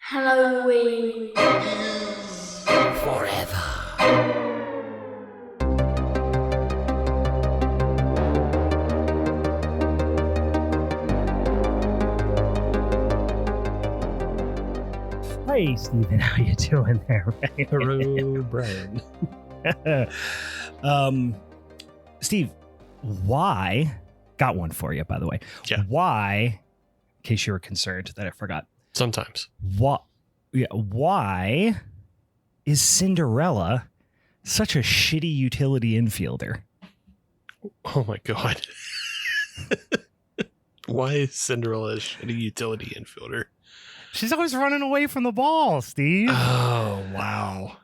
Halloween Forever. Hey, Steven, how you doing there? Hello, Brian. Steve, why? Got one for you, by the way. Yeah. Why? In case you were concerned that I forgot. Sometimes. What? Yeah. Why is Cinderella such a shitty utility infielder? Oh my God. Why is Cinderella a shitty utility infielder? She's always running away from the ball, Steve. Oh, wow.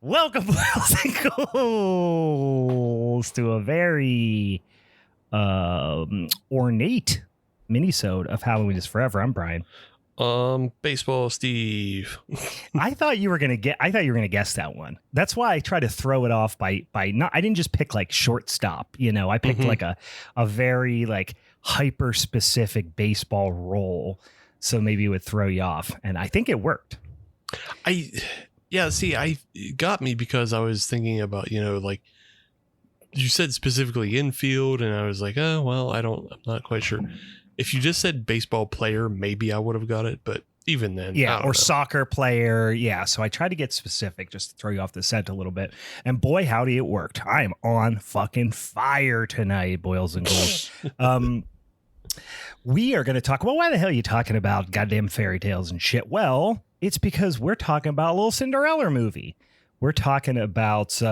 Welcome, boys and ghouls, to a very ornate minisode of Halloween is Forever. I'm Brian. Baseball Steve. I thought you were gonna guess that one. That's why I tried to throw it off by not. I didn't just pick like shortstop. You know, I picked like a very like hyper specific baseball role. So maybe it would throw you off, and I think it worked. It got me because I was thinking about, like you said specifically infield, and I was like, oh, well, I'm not quite sure. If you just said baseball player, maybe I would have got it, but even then, yeah, I don't or know. soccer player, yeah. So I tried to get specific just to throw you off the scent a little bit, and boy, howdy, it worked. I am on fucking fire tonight, boils and ghouls. We are going to talk. Well, why the hell are you talking about goddamn fairy tales and shit? Well, it's because we're talking about a little Cinderella movie. We're talking about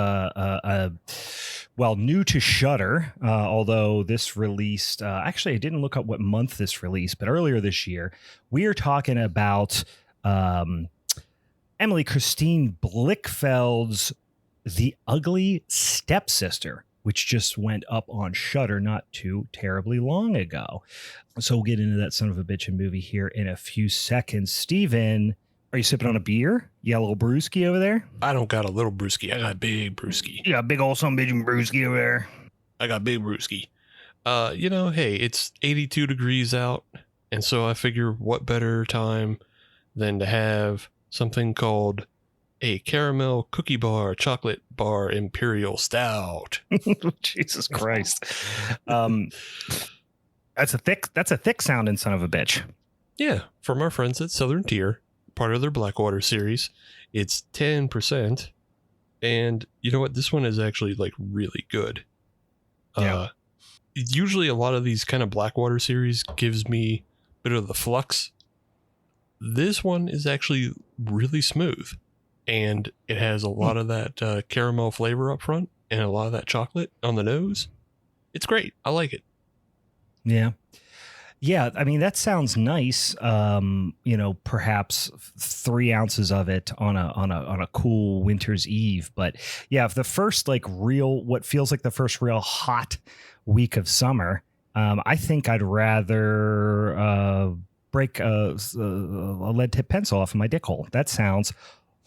new to Shudder, although this released. Actually, I didn't look up what month this released, but earlier this year, we are talking about Emily Christine Blickfeld's The Ugly Stepsister, which just went up on Shudder not too terribly long ago. So we'll get into that son of a bitchin' movie here in a few seconds. Steven, are you sipping on a beer? You got a little brewski over there? I don't got a little brewski. I got a big brewski. You got a big old son of a bitchin' brewski over there. I got big brewski. Hey, it's 82 degrees out. And so I figure what better time than to have something called a caramel cookie bar, chocolate bar, imperial stout. Jesus Christ. That's a thick sounding son of a bitch. Yeah. From our friends at Southern Tier, part of their Blackwater series. It's 10%. And you know what? This one is actually like really good. Yeah. Usually a lot of these kind of Blackwater series gives me a bit of the flux. This one is actually really smooth. And it has a lot of that caramel flavor up front and a lot of that chocolate on the nose. It's great. I like it. Yeah. Yeah. I mean, that sounds nice. Perhaps 3 ounces of it on a cool winter's eve. But yeah, if the first what feels like the first real hot week of summer, I think I'd rather break a lead tip pencil off of my dick hole. That sounds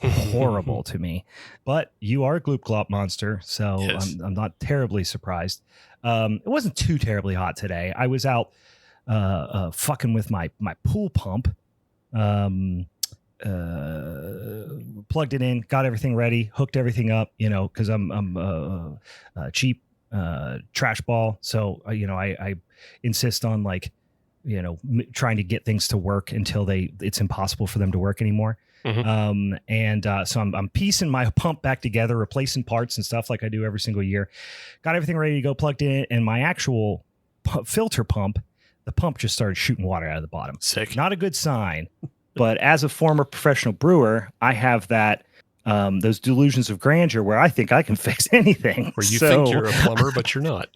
horrible to me, but you are a gloop glop monster, so yes. I'm not terribly surprised. It wasn't too terribly hot today. I was out fucking with my pool pump, plugged it in, got everything ready, hooked everything up, because I'm cheap trash ball, so I insist on trying to get things to work until it's impossible for them to work anymore. Mm-hmm. So I'm piecing my pump back together, replacing parts and stuff like I do every single year. Got everything ready to go, plugged in, and my actual filter pump, the pump just started shooting water out of the bottom. Sick. Not a good sign. But as a former professional brewer, I have those delusions of grandeur where I think I can fix anything. Where you think you're a plumber, but you're not.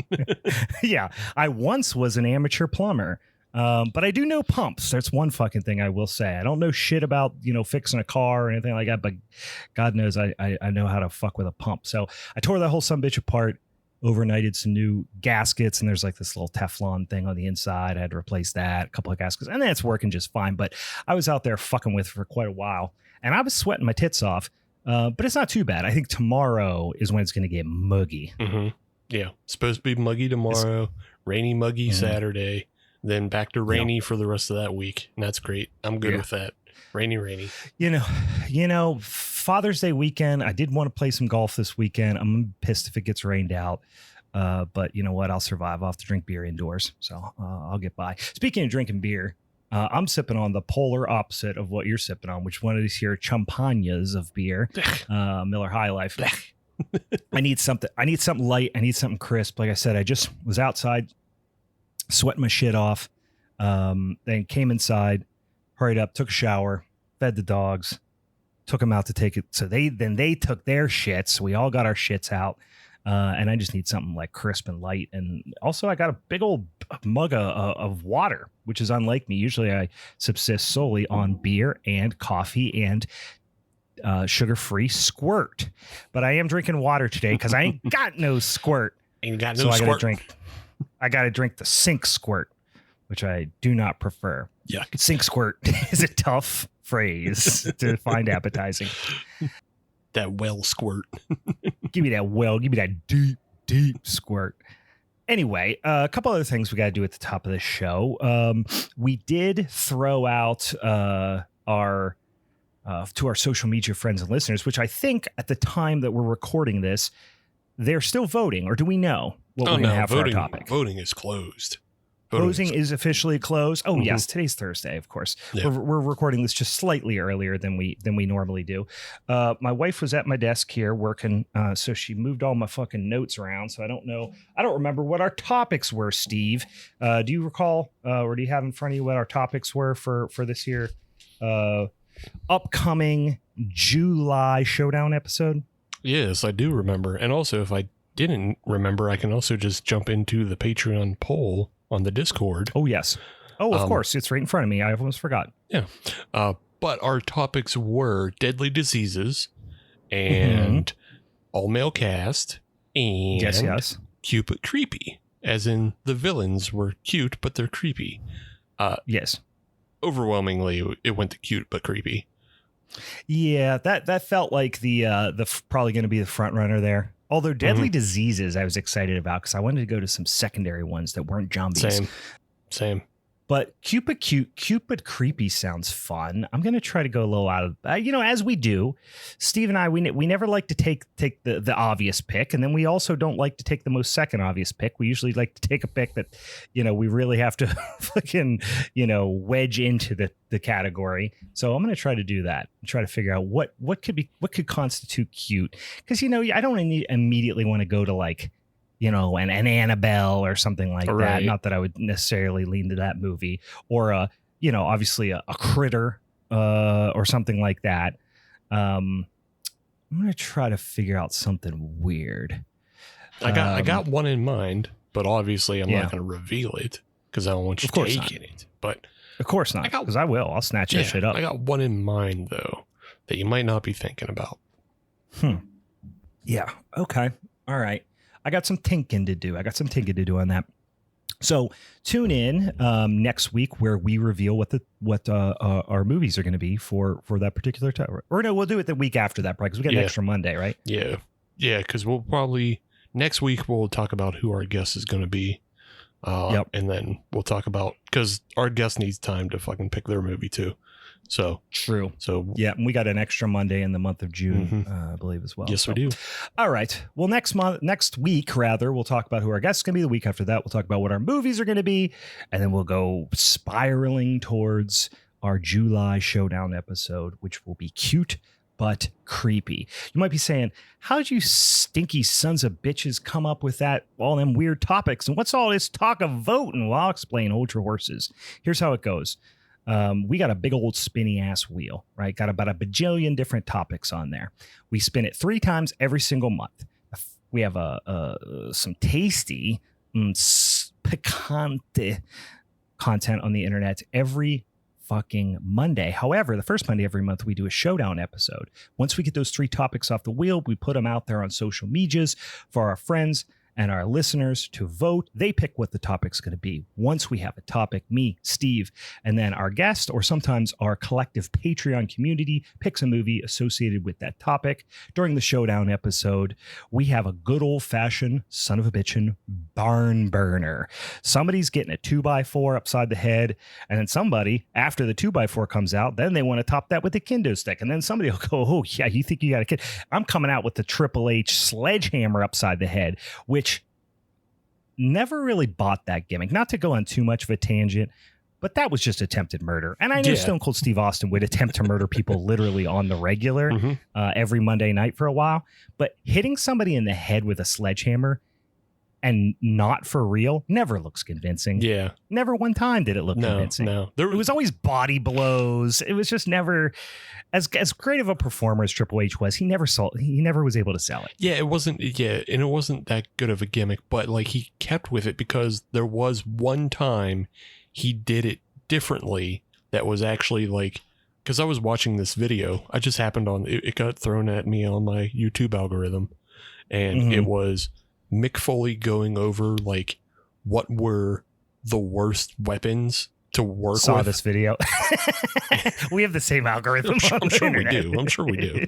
Yeah, I once was an amateur plumber. But I do know pumps. That's one fucking thing I will say. I don't know shit about, fixing a car or anything like that, but God knows I know how to fuck with a pump. So I tore that whole sumbitch apart, overnighted some new gaskets, and there's like this little Teflon thing on the inside. I had to replace that, a couple of gaskets, and then it's working just fine. But I was out there fucking with it for quite a while, and I was sweating my tits off. But it's not too bad. I think tomorrow is when it's going to get muggy. Mm-hmm. Yeah. It's supposed to be muggy tomorrow, rainy, muggy Saturday. Then back to rainy for the rest of that week. And that's great. I'm good with that. Rainy. Father's Day weekend. I did want to play some golf this weekend. I'm pissed if it gets rained out. But you know what? I'll survive. I'll have to drink beer indoors. So I'll get by. Speaking of drinking beer, I'm sipping on the polar opposite of what you're sipping on, which one of these here champagnes of beer, Miller High Life. I need something light. I need something crisp. Like I said, I just was outside sweating my shit off. Then came inside, hurried up, took a shower, fed the dogs, took them out to take it. So they took their shits. So we all got our shits out. And I just need something like crisp and light. And also I got a big old mug of water, which is unlike me. Usually I subsist solely on beer and coffee and sugar-free squirt. But I am drinking water today because I ain't got no squirt. Ain't got no squirt. I got to drink the sink squirt, which I do not prefer. Yeah. Sink squirt is a tough phrase to find appetizing. That well squirt. Give me that deep squirt. Anyway, a couple other things we got to do at the top of the show. We did throw out our to our social media friends and listeners, which I think at the time that we're recording this, they're still voting, or do we know what we're going to have for our topic? Voting is closed. Voting is officially closed. Oh, yes. Today's Thursday, of course. Yeah. We're recording this just slightly earlier than we normally do. My wife was at my desk here working, so she moved all my fucking notes around. So I don't remember what our topics were, Steve. Do you recall, or do you have in front of you what our topics were for this year upcoming July Showdown episode? Yes, I do remember. And also, if I didn't remember, I can also just jump into the Patreon poll on the Discord. Oh, yes. Oh, of course. It's right in front of me. I almost forgot. Yeah. But our topics were deadly diseases and all male cast and yes. cute but creepy, as in the villains were cute, but they're creepy. Yes. Overwhelmingly, it went to cute but creepy. Yeah, that felt like the probably going to be the front runner there. Although deadly diseases, I was excited about because I wanted to go to some secondary ones that weren't zombies. Same. But cute but creepy sounds fun. I'm going to try to go a little out of, as we do. Steve and I, we never like to take the obvious pick. And then we also don't like to take the most second obvious pick. We usually like to take a pick that, we really have to fucking, wedge into the category. So I'm going to try to do that and try to figure out what could constitute cute. Because, I don't immediately want to go to like, an Annabelle or something like that. Not that I would necessarily lean to that movie, or obviously a Critter or something like that. I'm gonna try to figure out something weird. I got one in mind, but obviously I'm not gonna reveal it because I don't want you taking it. But of course not, because I will. I'll snatch that shit up. I got one in mind though that you might not be thinking about. Yeah. Okay. All right. I got some thinking to do on that. So tune in next week where we reveal what our movies are going to be for that particular time. Or no, we'll do it the week after that, because we got an extra Monday, right? Yeah, because we'll probably next week we'll talk about who our guest is going to be, and then we'll talk about, because our guest needs time to fucking pick their movie too. So true. So yeah, and we got an extra Monday in the month of June, I believe, as well. Yes, we do. All right. Well, next week, we'll talk about who our guest is going to be. The week after that, we'll talk about what our movies are going to be, and then we'll go spiraling towards our July Showdown episode, which will be cute but creepy. You might be saying, how'd you stinky sons of bitches come up with all them weird topics? And what's all this talk of voting? Well, I'll explain. Hold your horses. Here's how it goes. We got a big old spinny ass wheel, right? Got about a bajillion different topics on there. We spin it 3 times every single month. We have some tasty, picante content on the internet every fucking Monday. However, the first Monday every month, we do a showdown episode. Once we get those 3 topics off the wheel, we put them out there on social medias for our friends and our listeners to vote. They pick what the topic's going to be. Once we have a topic, me, Steve, and then our guest, or sometimes our collective Patreon community, picks a movie associated with that topic. During the showdown episode, we have a good old-fashioned son of a bitchin' barn burner. Somebody's getting a 2x4 upside the head, and then somebody, after the 2x4 comes out, then they want to top that with a kendo stick, and then somebody will go, oh yeah, you think you got a kid? I'm coming out with the Triple H sledgehammer upside the head, which never really bought that gimmick. Not to go on too much of a tangent, but that was just attempted murder. And I know Stone Cold Steve Austin would attempt to murder people literally on the regular every Monday night for a while. But hitting somebody in the head with a sledgehammer and not for real never looks convincing. Yeah. Never one time did it look convincing. No. It was always body blows. It was just never as great of a performer as Triple H was. He never was able to sell it. Yeah, it wasn't. Yeah, and it wasn't that good of a gimmick, but like he kept with it because there was one time he did it differently that was actually like, because I was watching this video. I just happened on it got thrown at me on my YouTube algorithm, and it was Mick Foley going over like what were the worst weapons to work with. Saw this video. We have the same algorithm. I'm sure we do.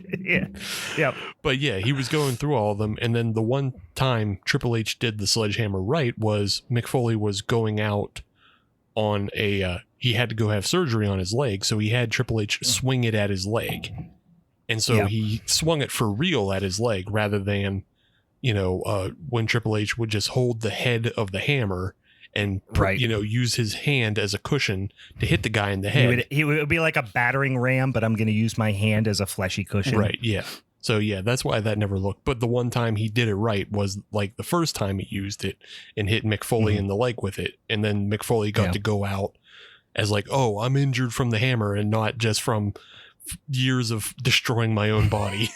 Yeah. But yeah, he was going through all of them, and then the one time Triple H did the sledgehammer right was Mick Foley was going out on a he had to go have surgery on his leg, so he had Triple H swing it at his leg, and so he swung it for real at his leg rather than when Triple H would just hold the head of the hammer and use his hand as a cushion to hit the guy in the head. He would be like a battering ram, but I'm going to use my hand as a fleshy cushion. Right. Yeah. So yeah, that's why that never looked. But the one time he did it right was like the first time he used it and hit Mick Foley in the leg with it, and then Mick Foley got to go out as like, oh, I'm injured from the hammer and not just from years of destroying my own body.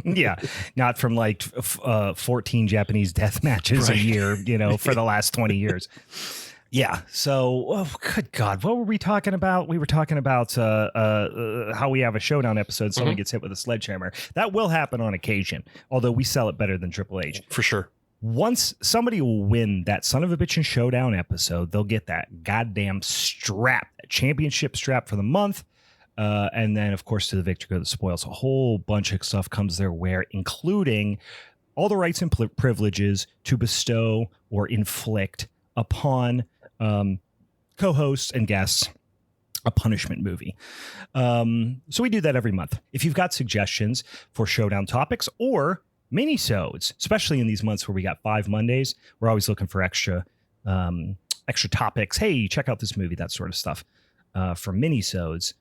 Yeah, not from like 14 Japanese death matches a year, for the last 20 years. Yeah. So, good God, what were we talking about? We were talking about how we have a showdown episode. Somebody gets hit with a sledgehammer. That will happen on occasion, although we sell it better than Triple H. For sure. Once somebody will win that son of a bitch and showdown episode, they'll get that goddamn strap, that championship strap for the month. And then, of course, to the victor go the spoils. A whole bunch of stuff comes their way, including all the rights and privileges to bestow or inflict upon co-hosts and guests a punishment movie. So we do that every month. If you've got suggestions for showdown topics or minisodes, especially in these months where we got 5 Mondays, we're always looking for extra topics. Hey, check out this movie, that sort of stuff. For minisodes,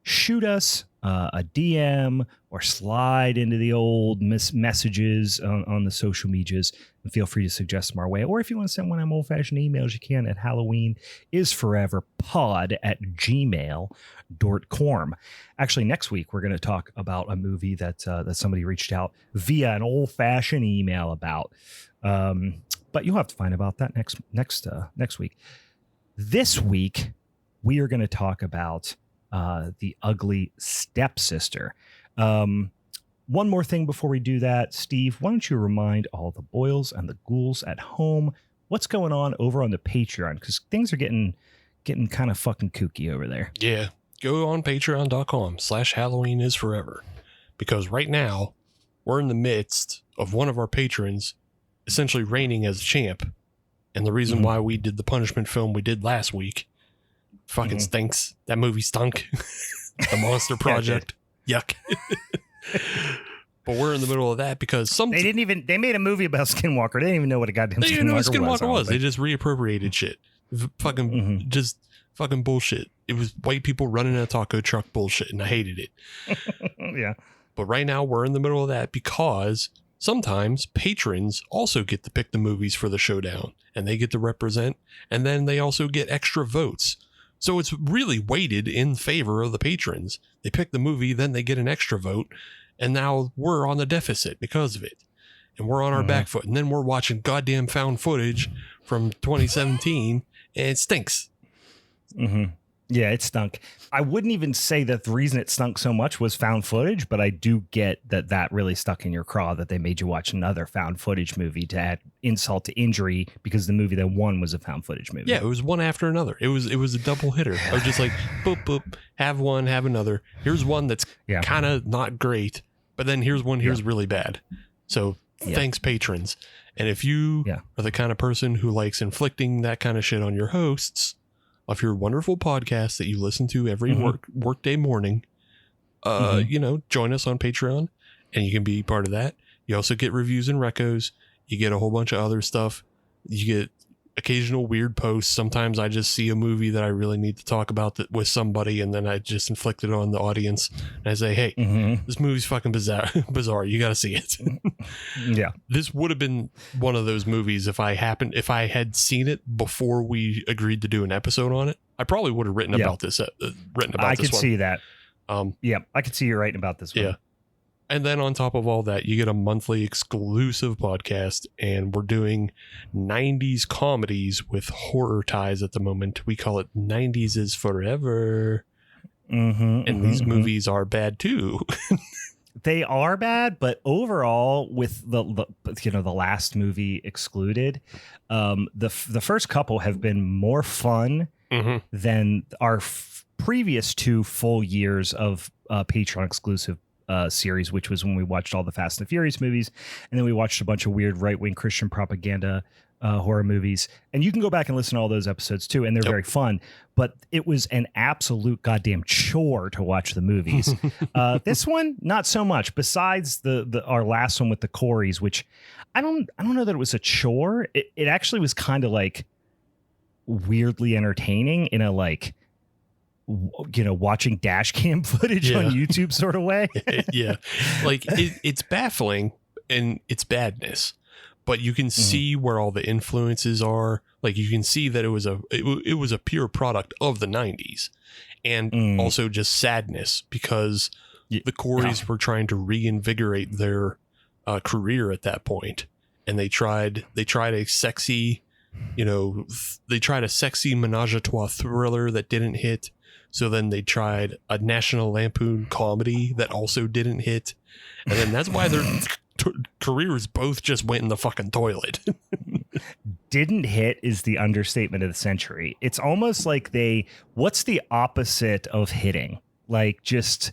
shoot us a DM or slide into the old messages on the social medias and feel free to suggest them our way. Or if you want to send one of them old-fashioned emails, you can at HalloweenIsForeverPod@gmail.com. Actually, next week, we're going to talk about a movie that somebody reached out via an old-fashioned email about. But you'll have to find about that next week. This week, we are going to talk about the Ugly Stepsister. One more thing before we do that, Steve, why don't you remind all the boils and the ghouls at home what's going on over on the Patreon, because things are getting kind of fucking kooky over there. Yeah, go on patreon.com/HalloweenIsForever, because right now we're in the midst of one of our patrons essentially reigning as champ, and the reason why we did the punishment film we did last week fucking stinks. That movie stunk. The Monster Project. Yuck. But we're in the middle of that because they made a movie about Skinwalker. They didn't even know what a goddamn Skinwalker was. They just reappropriated shit. Fucking just fucking bullshit. It was white people running a taco truck bullshit, and I hated it. Yeah. But right now we're in the middle of that because sometimes patrons also get to pick the movies for the showdown, and they get to represent, and then they also get extra votes. So it's really weighted in favor of the patrons. They pick the movie, then they get an extra vote, and now we're on the deficit because of it. And we're on our back foot, and then we're watching goddamn found footage from 2017, and it stinks. Yeah, it stunk. I wouldn't even say that the reason it stunk so much was found footage, but I do get that really stuck in your craw that they made you watch another found footage movie to add insult to injury because the movie that won was a found footage movie. Yeah, it was one after another. It was a double hitter. I was just like, boop, boop, have one, have another. Here's one that's kind of not great, but then here's one here's really bad. So thanks, patrons. And if you are the kind of person who likes inflicting that kind of shit on your hosts of your wonderful podcast that you listen to every workday morning, join us on Patreon and you can be part of that. You also get reviews and recos. You get a whole bunch of other stuff. You get occasional weird posts. Sometimes I just see a movie that I really need to talk about with somebody, and then I just inflict it on the audience. And I say, hey, this movie's fucking bizarre. You got to see it. Yeah. This would have been one of those movies if I had seen it before we agreed to do an episode on it. I probably would have written about this. I could see that. I could see you writing about this one. Yeah. And then on top of all that, you get a monthly exclusive podcast, and we're doing 90s comedies with horror ties at the moment. We call it 90s is Forever. And these movies are bad too. They are bad, but overall, with the last movie excluded, the first couple have been more fun than our previous 2 full years of Patreon exclusive series, which was when we watched all the Fast and the Furious movies, and then we watched a bunch of weird right-wing Christian propaganda horror movies. And you can go back and listen to all those episodes too, and they're very fun. But it was an absolute goddamn chore to watch the movies. This one, not so much. Besides our last one with the Coreys, which I don't know that it was a chore. It actually was kind of like weirdly entertaining in a like, watching dash cam footage on YouTube sort of way. Yeah. Like it's baffling in its badness, but you can see where all the influences are. Like you can see that it was a pure product of the 90s, and also just sadness because the Coreys were trying to reinvigorate their career at that point. And they tried a sexy, menage a trois thriller that didn't hit. So then they tried a National Lampoon comedy that also didn't hit. And then that's why their careers both just went in the fucking toilet. Didn't hit is the understatement of the century. It's almost like what's the opposite of hitting? Like just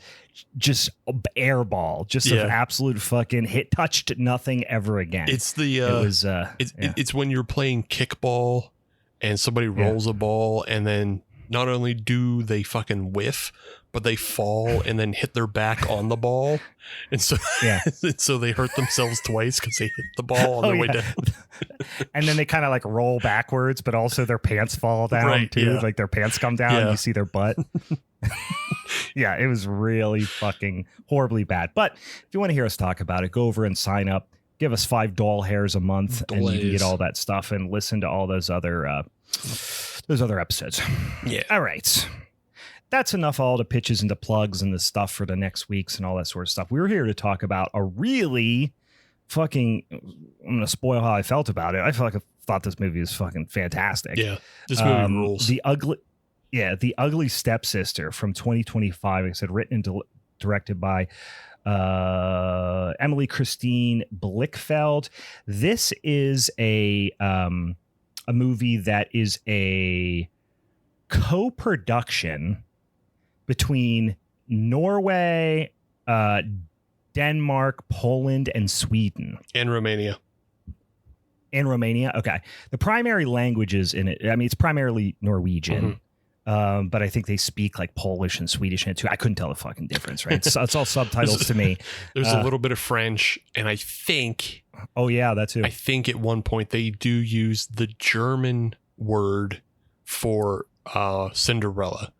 airball, just an absolute fucking hit, touched nothing ever again. It's it's when you're playing kickball and somebody rolls a ball, and then not only do they fucking whiff, but they fall and then hit their back on the ball. And so, so they hurt themselves twice because they hit the ball on their way down. And then they kind of like roll backwards, but also their pants fall down too. Yeah. Like their pants come down and you see their butt. Yeah, it was really fucking horribly bad. But if you want to hear us talk about it, go over and sign up. Give us $5 doll hairs a month, and you can get all that stuff and listen to all those other episodes. Yeah. All right. That's enough all the pitches and the plugs and the stuff for the next weeks and all that sort of stuff. We were here to talk about a really fucking, I'm going to spoil how I felt about it. I thought this movie was fucking fantastic. Yeah. This movie rules. The Ugly Stepsister from 2025. Like I said, written and directed by Emily Christine Blickfeld. This is a movie that is a co-production between Norway, Denmark, Poland, and Sweden. And Romania. Okay. The primary languages in it, I mean, it's primarily Norwegian. But I think they speak like Polish and Swedish in it too. I couldn't tell the fucking difference, right? It's all subtitles to me. There's a little bit of French, and I think... Oh, yeah, that too. I think at one point they do use the German word for Cinderella.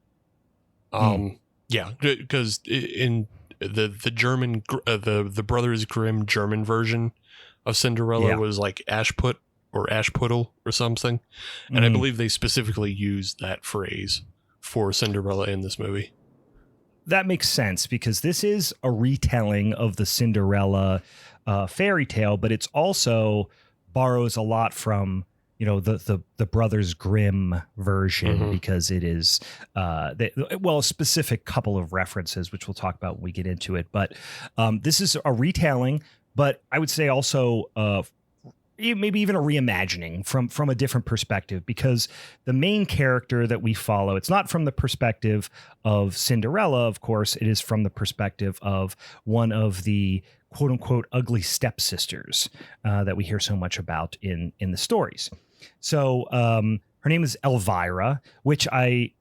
Yeah, because in the German, the Brothers Grimm German version of Cinderella was like Ashput or Ashputtel or something. And I believe they specifically used that phrase for Cinderella in this movie. That makes sense because this is a retelling of the Cinderella fairy tale, but it's also borrows a lot from the Brothers Grimm version, Mhm. because it is a specific couple of references, which we'll talk about when we get into it. But this is a retelling, but I would say also maybe even a reimagining from a different perspective, because the main character that we follow, it's not from the perspective of Cinderella, of course. It is from the perspective of one of the quote unquote ugly stepsisters that we hear so much about in the stories. So her name is Elvira, which I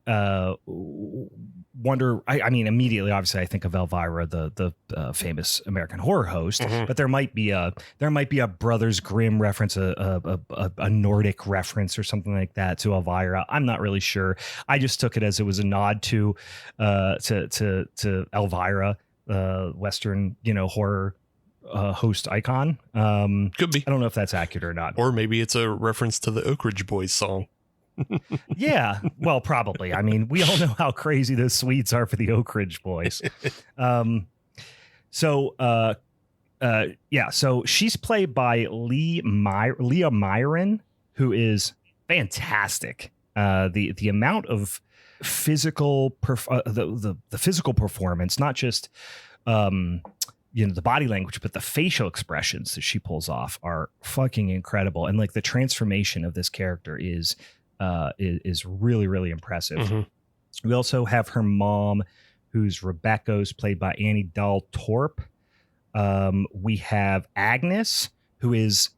wonder. I mean, immediately, obviously, I think of Elvira, the famous American horror host. Mhm. But there might be a Brothers Grimm reference, a Nordic reference, or something like that to Elvira. I'm not really sure. I just took it as it was a nod to Elvira, Western horror host icon. Could be. I don't know if that's accurate or not. Or maybe it's a reference to the Oak Ridge Boys song. Yeah, well, probably. I mean, we all know how crazy those Swedes are for the Oak Ridge Boys. So she's played by Leah Myron, who is fantastic. The amount of physical the physical performance, not just the body language, but the facial expressions that she pulls off are fucking incredible. And like the transformation of this character is really, really impressive. Mm-hmm. We also have her mom, who's Rebecca's, played by Annie Dahl Torp. We have Agnes, who is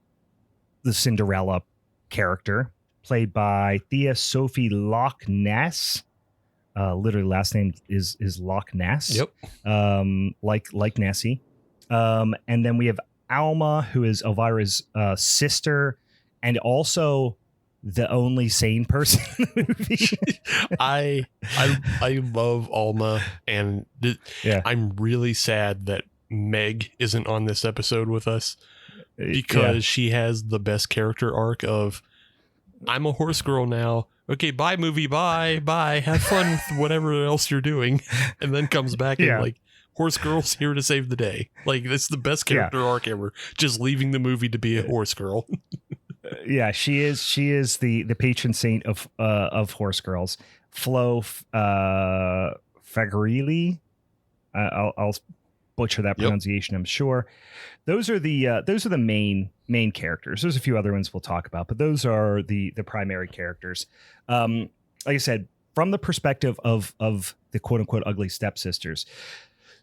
the Cinderella character, played by Thea Sophie Loch Ness. Literally, last name is Loch Ness. Yep. Like Nessie. And then we have Alma, who is Elvira's sister, and also the only sane person in the movie. I love Alma, and I'm really sad that Meg isn't on this episode with us, because she has the best character arc of, I'm a horse girl now. Okay, bye movie, bye. Have fun with whatever else you're doing. And then comes back and like, horse girl's here to save the day. Like, that's the best character arc ever. Just leaving the movie to be a horse girl. Yeah, she is the patron saint of horse girls. Flo Fagarilli. I'll butcher that pronunciation, I'm sure. Those are the main characters. There's a few other ones we'll talk about, but those are the primary characters. Like I said, from the perspective of the quote unquote ugly stepsisters.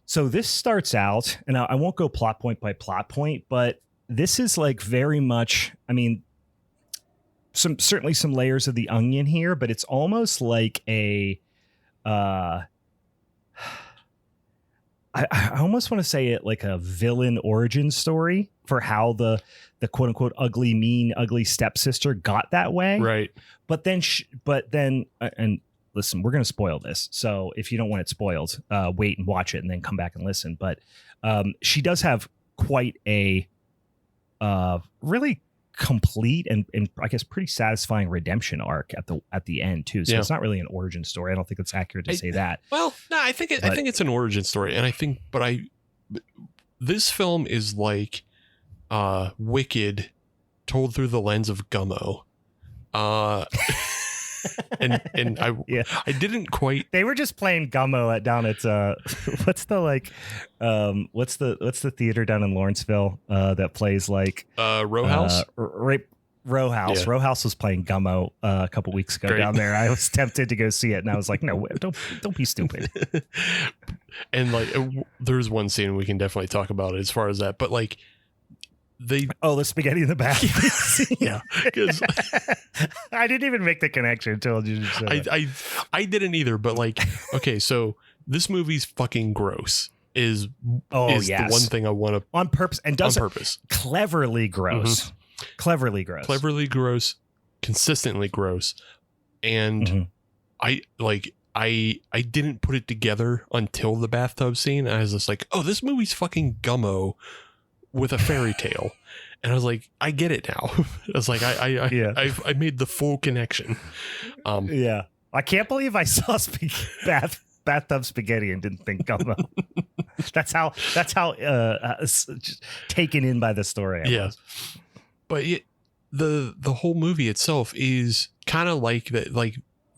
So this starts out, and I won't go plot point by plot point, but this is like very much, I mean, certainly some layers of the onion here, but it's almost like I almost want to say it like a villain origin story for how the quote unquote ugly stepsister got that way. Right. But then and listen, we're going to spoil this. So if you don't want it spoiled, wait and watch it and then come back and listen. But she does have quite a really complete and I guess pretty satisfying redemption arc at the end too. So it's not really an origin story. I don't think it's accurate to say that. Well, no, I think it's an origin story, and I think, this film is like Wicked told through the lens of Gummo. And I didn't quite. They were just playing Gummo down at what's the theater down in Lawrenceville that plays like Row House? Row House. Yeah. Row House was playing Gummo a couple weeks ago down there. I was tempted to go see it, and I was like, no, don't be stupid. And like, there's one scene we can definitely talk about as far as that, but like. The spaghetti in the bath. Yeah, because I didn't even make the connection until you just said it. I didn't either, but like, okay, so this movie's fucking gross is the one thing I want to on purpose and does on purpose cleverly gross. Mm-hmm. Cleverly gross, consistently gross, and I didn't put it together until the bathtub scene. I was just like, oh, this movie's fucking Gummo with a fairy tale, and I was like, I get it now. I was like, I made the full connection. I can't believe I saw bathtub spaghetti and didn't think Gummo. that's how taken in by the story I was. But the whole movie itself is kind of like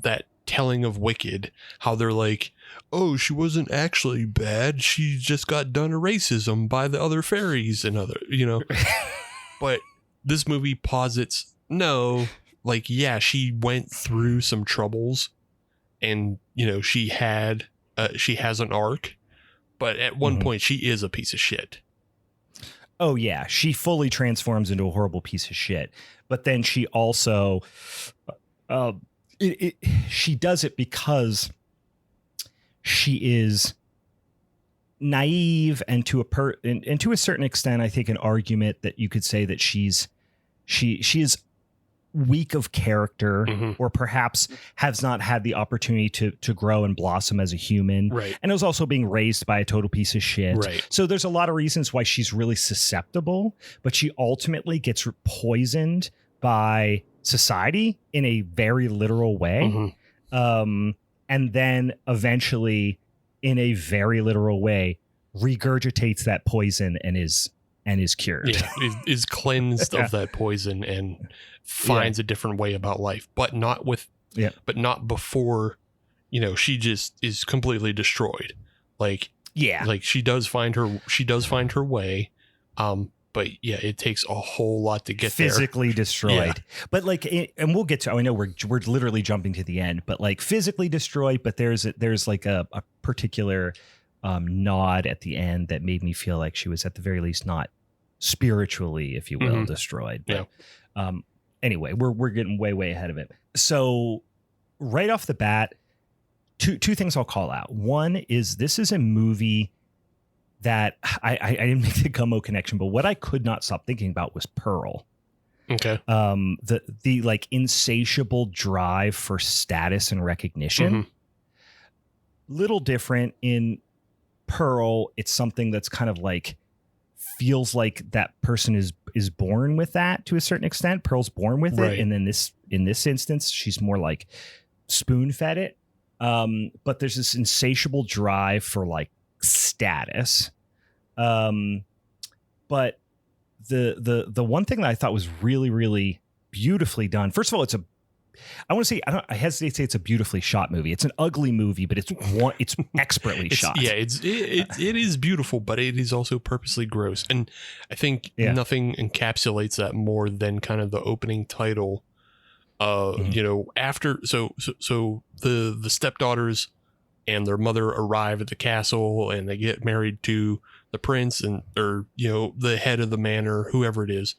that telling of Wicked, how they're like, oh, she wasn't actually bad, she just got done racism by the other fairies and other, but this movie posits, no, like, yeah, she went through some troubles and she has an arc, but at one point she is a piece of shit. Oh yeah, she fully transforms into a horrible piece of shit. But then she also, she does it because she is naive, and to a certain extent, I think an argument that you could say that she is weak of character, or perhaps has not had the opportunity to grow and blossom as a human, right? And it was also being raised by a total piece of shit, right? So there's a lot of reasons why she's really susceptible, but she ultimately gets poisoned by society in a very literal way, and then eventually in a very literal way regurgitates that poison and is cured. Yeah, is cleansed of that poison and finds a different way about life, but not before, she just is completely destroyed. Like she does find her way. But yeah, it takes a whole lot to get physically there. Destroyed. Yeah. But and we'll get to, I know we're literally jumping to the end, but like physically destroyed, but there's like a particular nod at the end that made me feel like she was at the very least not spiritually, if you will, destroyed. But, anyway, we're getting way ahead of it. So right off the bat, two things I'll call out. One is, this is a movie that I didn't make the Gummo connection, but what I could not stop thinking about was Pearl. Okay. The like insatiable drive for status and recognition. Little different in Pearl. It's something that's kind of like, feels like that person is born with that to a certain extent. Pearl's born with it, and then in this instance, she's more like spoon fed it. But there's this insatiable drive for like status. But the one thing that I thought was really beautifully done. First of all, I hesitate to say it's a beautifully shot movie. It's an ugly movie, but it's expertly shot. Yeah, it is beautiful, but it is also purposely gross. And I think nothing encapsulates that more than kind of the opening title. After so the stepdaughters and their mother arrive at the castle, and they get married to the prince or the head of the manor, whoever it is,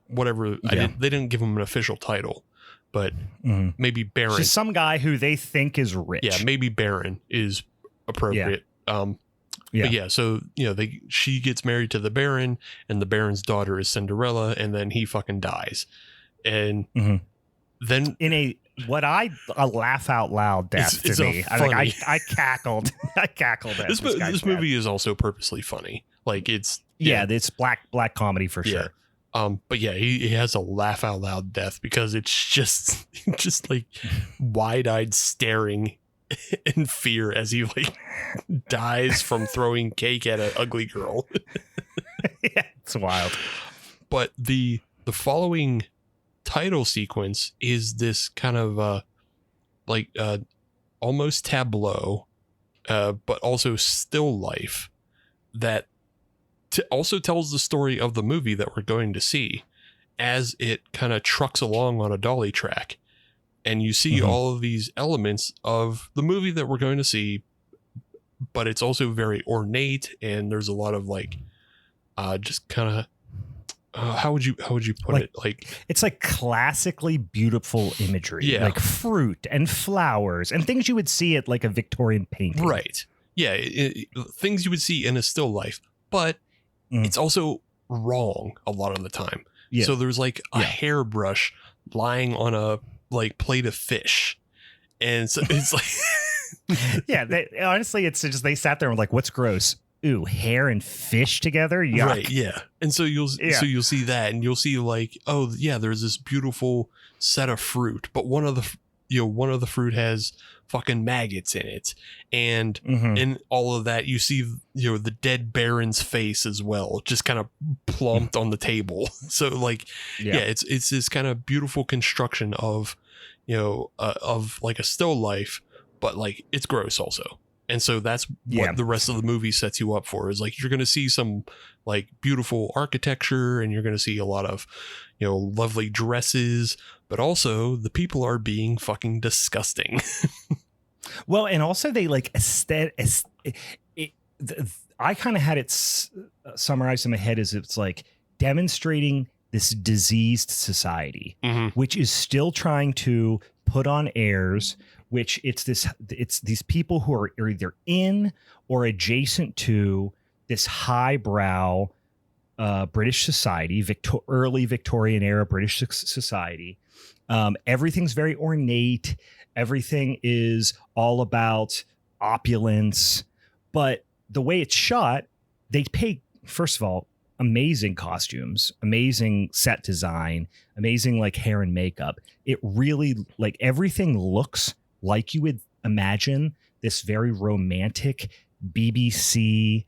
whatever. They didn't give him an official title. But maybe Baron. She's some guy who they think is rich. Yeah, maybe Baron is appropriate. Yeah. So she gets married to the Baron, and the Baron's daughter is Cinderella, and then he fucking dies, and then in a laugh out loud death to me. I cackled. I cackled at this movie is also purposely funny. Like it's it's black comedy for sure. But yeah, he has a laugh out loud death because it's just like wide-eyed staring in fear as he like dies from throwing cake at an ugly girl. Yeah, it's wild. But the following title sequence is this kind of almost tableau, but also still life that also tells the story of the movie that we're going to see as it kind of trucks along on a dolly track. And you see all of these elements of the movie that we're going to see, but it's also very ornate, and there's a lot of like just kind of how would you put it? Like, it's like classically beautiful imagery, like fruit and flowers and things you would see at like a Victorian painting. Right. Yeah. Things you would see in a still life, but it's also wrong a lot of the time. Yeah. So there's like a hairbrush lying on a like plate of fish. And so it's like, honestly, it's just, they sat there and were like, what's gross? Ooh, hair and fish together. Yuck. Right. Yeah. And so you'll see that, and you'll see like, oh yeah, there's this beautiful set of fruit, but one of the fruit has fucking maggots in it. And Mhm. in all of that, you see, you know, the dead Baron's face as well, just kind of plumped on the table. So like, yeah, it's this kind of beautiful construction of, you know, of like a still life, but like it's gross also. And so that's what the rest of the movie sets you up for, is like you're going to see some like beautiful architecture, and you're going to see a lot of, you know, lovely dresses, but also the people are being fucking disgusting. Well, and also they like I kind of had it summarized in my head as it's like demonstrating this diseased society, which is still trying to put on airs, which it's these people who are either in or adjacent to this highbrow British society, early Victorian era British society. Everything's very ornate. Everything is all about opulence, but the way it's shot, they pay, first of all, amazing costumes, amazing set design, amazing like hair and makeup. It really, like, everything looks like you would imagine this very romantic BBC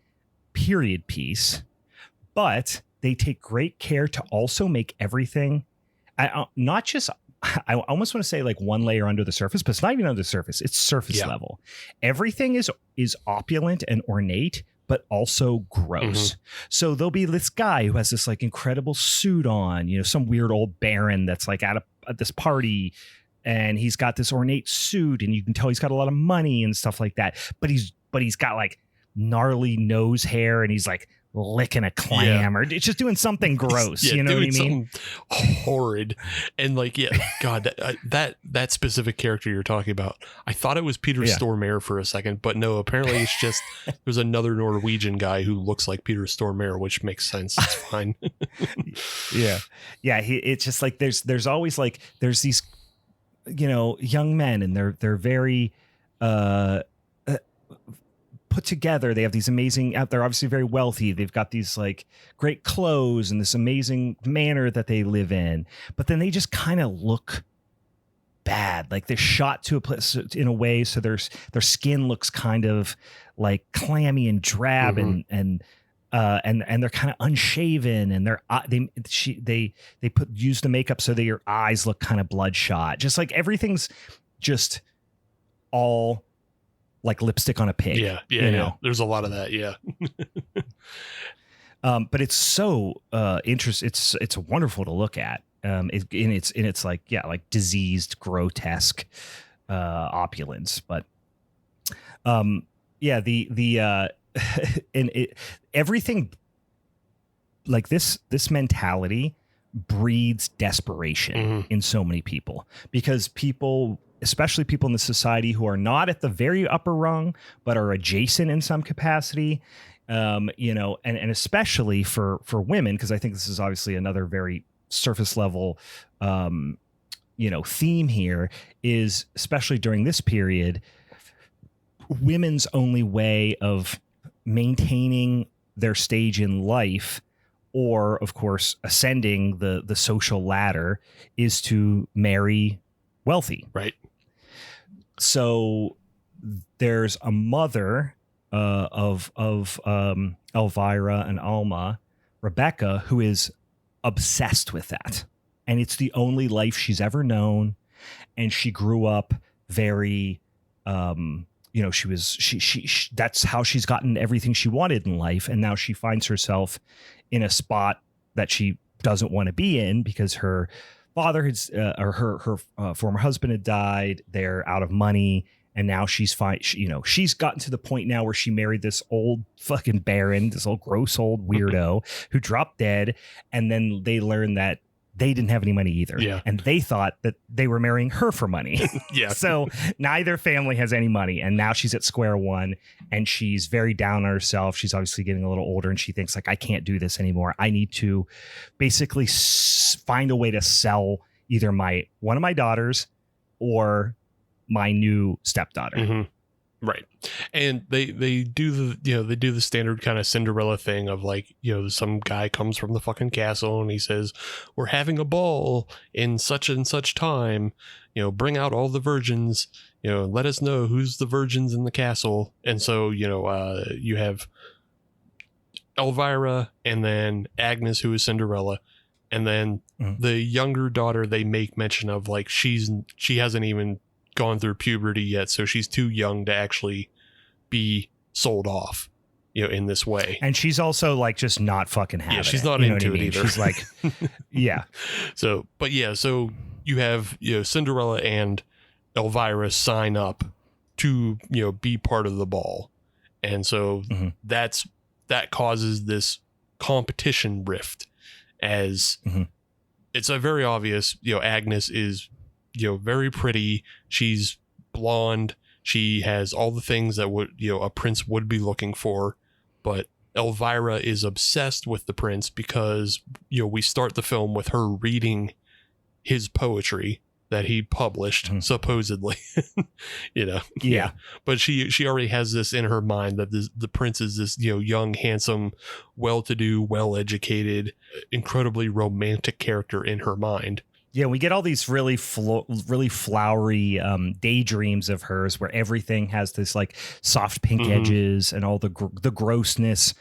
period piece, but they take great care to also make everything not just, I almost want to say like one layer under the surface, but it's not even under the surface. It's surface level. Everything is opulent and ornate, but also gross. So there'll be this guy who has this like incredible suit on, you know, some weird old baron that's like at this party, and he's got this ornate suit, and you can tell he's got a lot of money and stuff like that. But he's got like gnarly nose hair, and he's like licking a clam or just doing something gross. You know what I mean? Horrid. And like, God, that specific character you're talking about, I thought it was Peter Stormare for a second, but no, apparently it's just there's another Norwegian guy who looks like Peter Stormare, which makes sense. It's fine. It's just like there's always like there's these, you know, young men, and they're very put together. They have these amazing, they're obviously very wealthy. They've got these like great clothes and this amazing manner that they live in, but then they just kind of look bad. Like they're shot to a place in a way so their skin looks kind of like clammy and drab, and they're kind of unshaven, and they use the makeup so that your eyes look kind of bloodshot. Just like everything's just all like lipstick on a pig. Yeah. There's a lot of that. Yeah. But it's so interesting. It's wonderful to look at. It's like, like diseased, grotesque opulence. But everything like this mentality breeds desperation in so many people, because people, especially people in the society who are not at the very upper rung, but are adjacent in some capacity, you know, and especially for women, because I think this is obviously another very surface level, you know, theme here, is especially during this period, women's only way of maintaining their stage in life, or of course ascending the social ladder, is to marry wealthy. Right. So there's a mother of Elvira and Alma, Rebecca, who is obsessed with that, and it's the only life she's ever known. And she grew up very, you know, she that's how she's gotten everything she wanted in life, and now she finds herself in a spot that she doesn't want to be in, because her father had, or her former husband had died. They're out of money, and now she's fine. She's gotten to the point now where she married this old fucking baron, this old gross old weirdo who dropped dead, and then they learned that they didn't have any money either. Yeah. And they thought that they were marrying her for money. So neither family has any money. And now she's at square one, and she's very down on herself. She's obviously getting a little older, and she thinks like, I can't do this anymore. I need to basically find a way to sell either one of my daughters or my new stepdaughter. Right. And they do the standard kind of Cinderella thing of like, you know, some guy comes from the fucking castle and he says, we're having a ball in such and such time, you know, bring out all the virgins, let us know who's the virgins in the castle. And so, you have Elvira and then Agnes, who is Cinderella. And then the younger daughter, they make mention of like, she hasn't even gone through puberty yet. So she's too young to actually be sold off, in this way. And she's also like just not fucking having it. She's not into it either. She's like, yeah. So you have, Cinderella and Elvira sign up to, be part of the ball. And so that causes this competition rift, as it's a very obvious, Agnes is, very pretty. She's blonde. She has all the things that would, a prince would be looking for. But Elvira is obsessed with the prince because, we start the film with her reading his poetry that he published, supposedly, Yeah. But she already has this in her mind that the prince is this, young, handsome, well-to-do, well-educated, incredibly romantic character in her mind. Yeah, we get all these really flowery daydreams of hers where everything has this like soft pink edges and all the grossness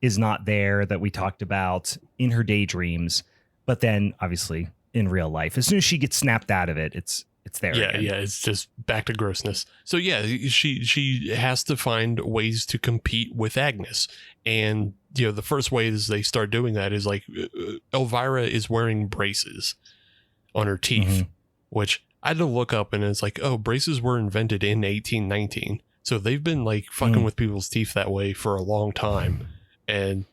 is not there that we talked about in her daydreams. But then obviously in real life, as soon as she gets snapped out of it, it's there. Yeah, again. yeah, it's just back to grossness. So yeah, she has to find ways to compete with Agnes. And, the first ways they start doing that is like Elvira is wearing braces on her teeth, which I had to look up, and it's like, oh, braces were invented in 1819. So they've been like fucking with people's teeth that way for a long time. And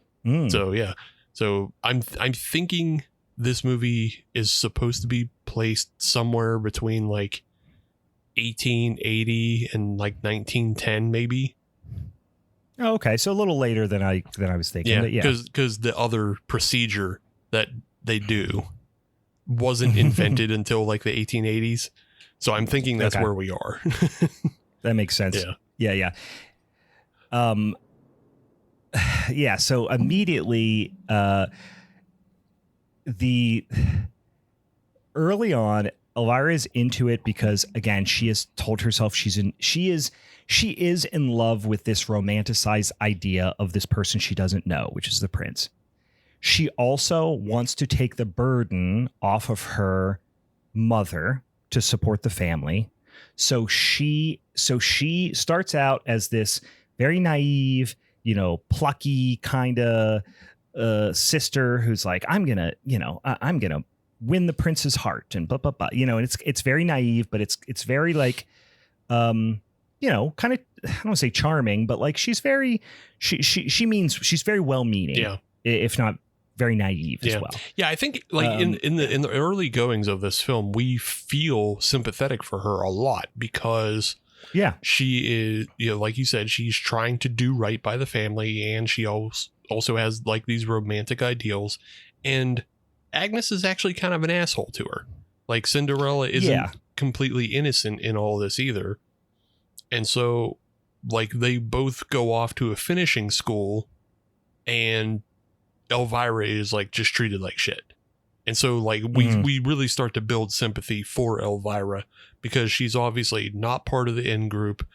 so, yeah. So I'm thinking this movie is supposed to be placed somewhere between like 1880 and like 1910, maybe. Oh, okay. So a little later than I was thinking. Yeah, because the other procedure that they do wasn't invented until like the 1880s. So I'm thinking that's where we are. That makes sense. Yeah. Yeah. So immediately, early on, Elvira is into it because, again, she has told herself she is in love with this romanticized idea of this person she doesn't know, which is the prince. She also wants to take the burden off of her mother to support the family. So she starts out as this very naive, plucky kind of sister who's like, I'm gonna win the prince's heart and blah blah blah. And it's very naive, but it's very like, kind of, I don't want to say charming, but like she's very well meaning, if not very naive as well. Yeah, I think like in the early goings of this film, we feel sympathetic for her a lot because she is, like you said, she's trying to do right by the family, and she also has like these romantic ideals, and Agnes is actually kind of an asshole to her. Like Cinderella isn't completely innocent in all this either. And so like they both go off to a finishing school, and Elvira is like just treated like shit. And so like we really start to build sympathy for Elvira because she's obviously not part of the in group.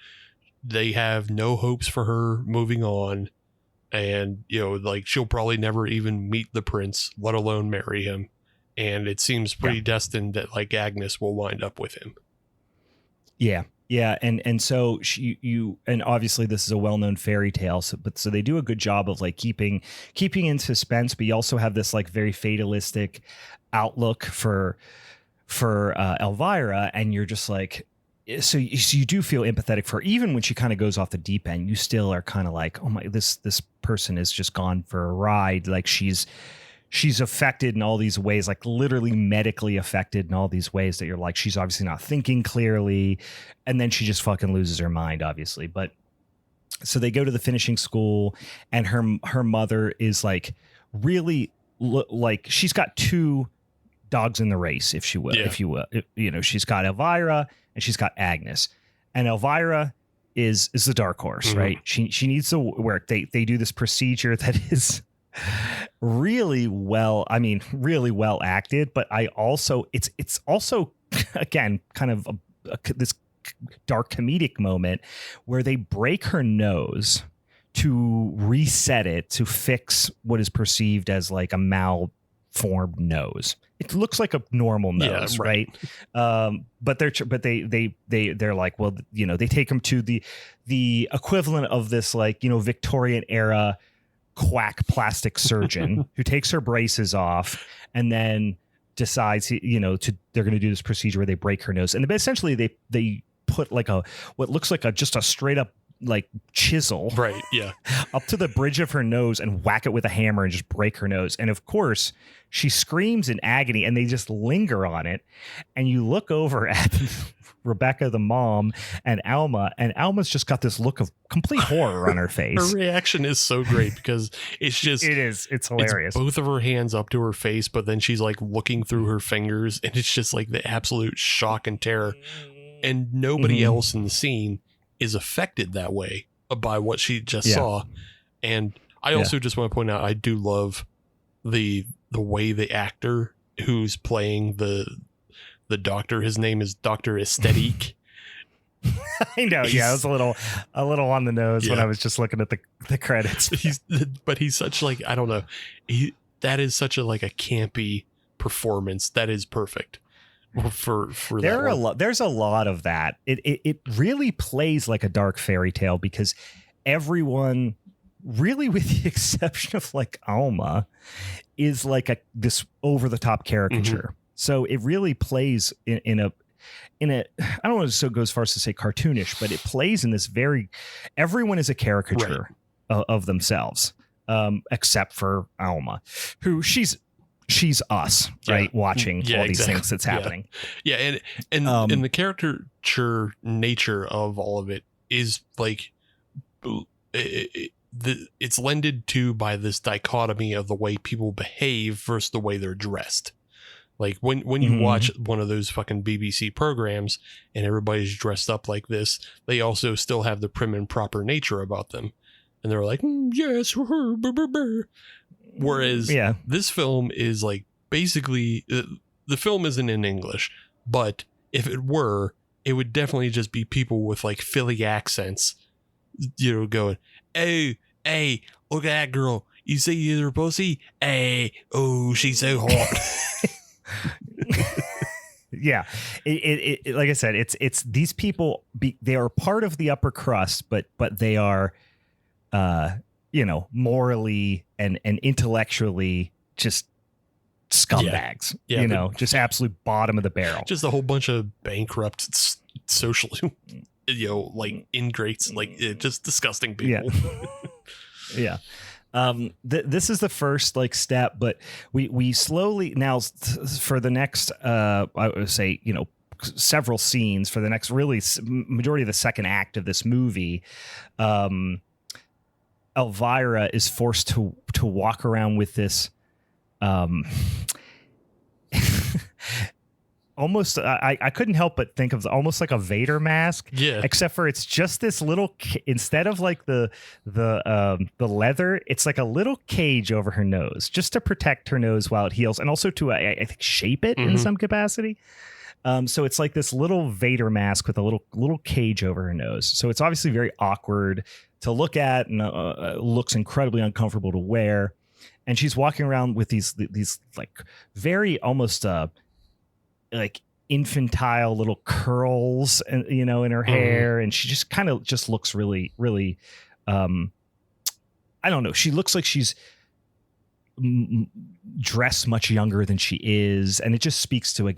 They have no hopes for her moving on. And, like she'll probably never even meet the prince, let alone marry him. And it seems predestined that like Agnes will wind up with him. Yeah. Yeah. And so and obviously this is a well-known fairy tale. So they do a good job of like keeping in suspense, but you also have this like very fatalistic outlook for Elvira. And you're just like, so you do feel empathetic for her. Even when she kind of goes off the deep end, you still are kind of like, oh my, this person is just gone for a ride. Like she's affected in all these ways, like literally medically affected in all these ways that you're like, she's obviously not thinking clearly. And then she just fucking loses her mind, obviously. But so they go to the finishing school, and her mother is like really like she's got two dogs in the race, if you will. She's got Elvira and she's got Agnes, and Elvira is the dark horse, right? She needs to work. They do this procedure that is really well acted, but it's also again kind of this dark comedic moment where they break her nose to reset it to fix what is perceived as like a malformed nose. It looks like a normal nose, right? But they're like, well, you know, they take him to the equivalent of this, like, you know, Victorian era quack plastic surgeon who takes her braces off and then decides, you know, they're going to do this procedure where they break her nose, and essentially they put like what looks like just a straight up like chisel up to the bridge of her nose and whack it with a hammer and just break her nose. And of course she screams in agony, and they just linger on it, and you look over at Rebecca, the mom, and Alma's just got this look of complete horror on her face. Her reaction is so great because it's hilarious. It's both of her hands up to her face, but then she's like looking through her fingers, and it's just like the absolute shock and terror, and nobody else in the scene is affected that way by what she just saw. And I also just want to point out, I do love the way the actor who's playing the doctor, his name is Dr. Aesthetic. I know. Yeah, I was a little on the nose when I was just looking at the credits. But he's such like, I don't know. That is such a like a campy performance. That is perfect. For there's a lot of that. It really plays like a dark fairy tale because everyone, really with the exception of like Alma, is like this over the top caricature. So it really plays in a I don't want to go as far as to say cartoonish, but it plays in this everyone is a caricature of themselves, except for Alma, who she's us, right? Watching all these things that's happening. Yeah. And the caricature nature of all of it is like, it's lended to by this dichotomy of the way people behave versus the way they're dressed. Like when you watch one of those fucking BBC programs and everybody's dressed up like this, they also still have the prim and proper nature about them. And they're like, yes. Whereas this film is like, basically the film isn't in English, but if it were, it would definitely just be people with like Philly accents, you know, going, hey, look at that girl. You see her pussy? Hey, oh, she's so hot. Yeah, it like I said, it's these people. They are part of the upper crust, but they are, you know, morally and intellectually just scumbags. You know, just absolute bottom of the barrel. Just a whole bunch of bankrupt social, you know, like ingrates, like just disgusting people. Yeah. This is the first like step, but we slowly now for the next I would say, you know, several scenes for the next really majority of the second act of this movie, Elvira is forced to walk around with this almost I couldn't help but think of almost like a Vader mask, except for it's just this little instead of like the leather, it's like a little cage over her nose just to protect her nose while it heals, and also to I think shape it in some capacity. So it's like this little Vader mask with a little cage over her nose. So it's obviously very awkward to look at and looks incredibly uncomfortable to wear. And she's walking around with these like very almost like infantile little curls, and you know, in her hair, and she just kind of just looks really I don't know. She looks like she's dressed much younger than she is, and it just speaks to like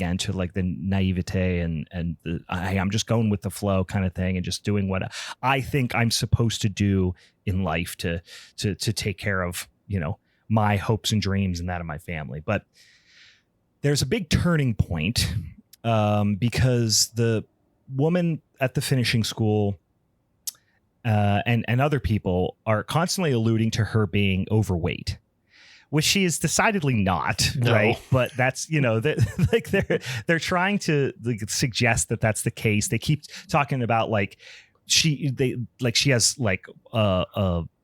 the naivete and the, I'm just going with the flow kind of thing and just doing what I think I'm supposed to do in life to take care of, you know, my hopes and dreams and that of my family. But there's a big turning point because the woman at the finishing school and other people are constantly alluding to her being overweight, which she is decidedly not, right? But that's, you know, like they're trying to like suggest that that's the case. They keep talking about like she has like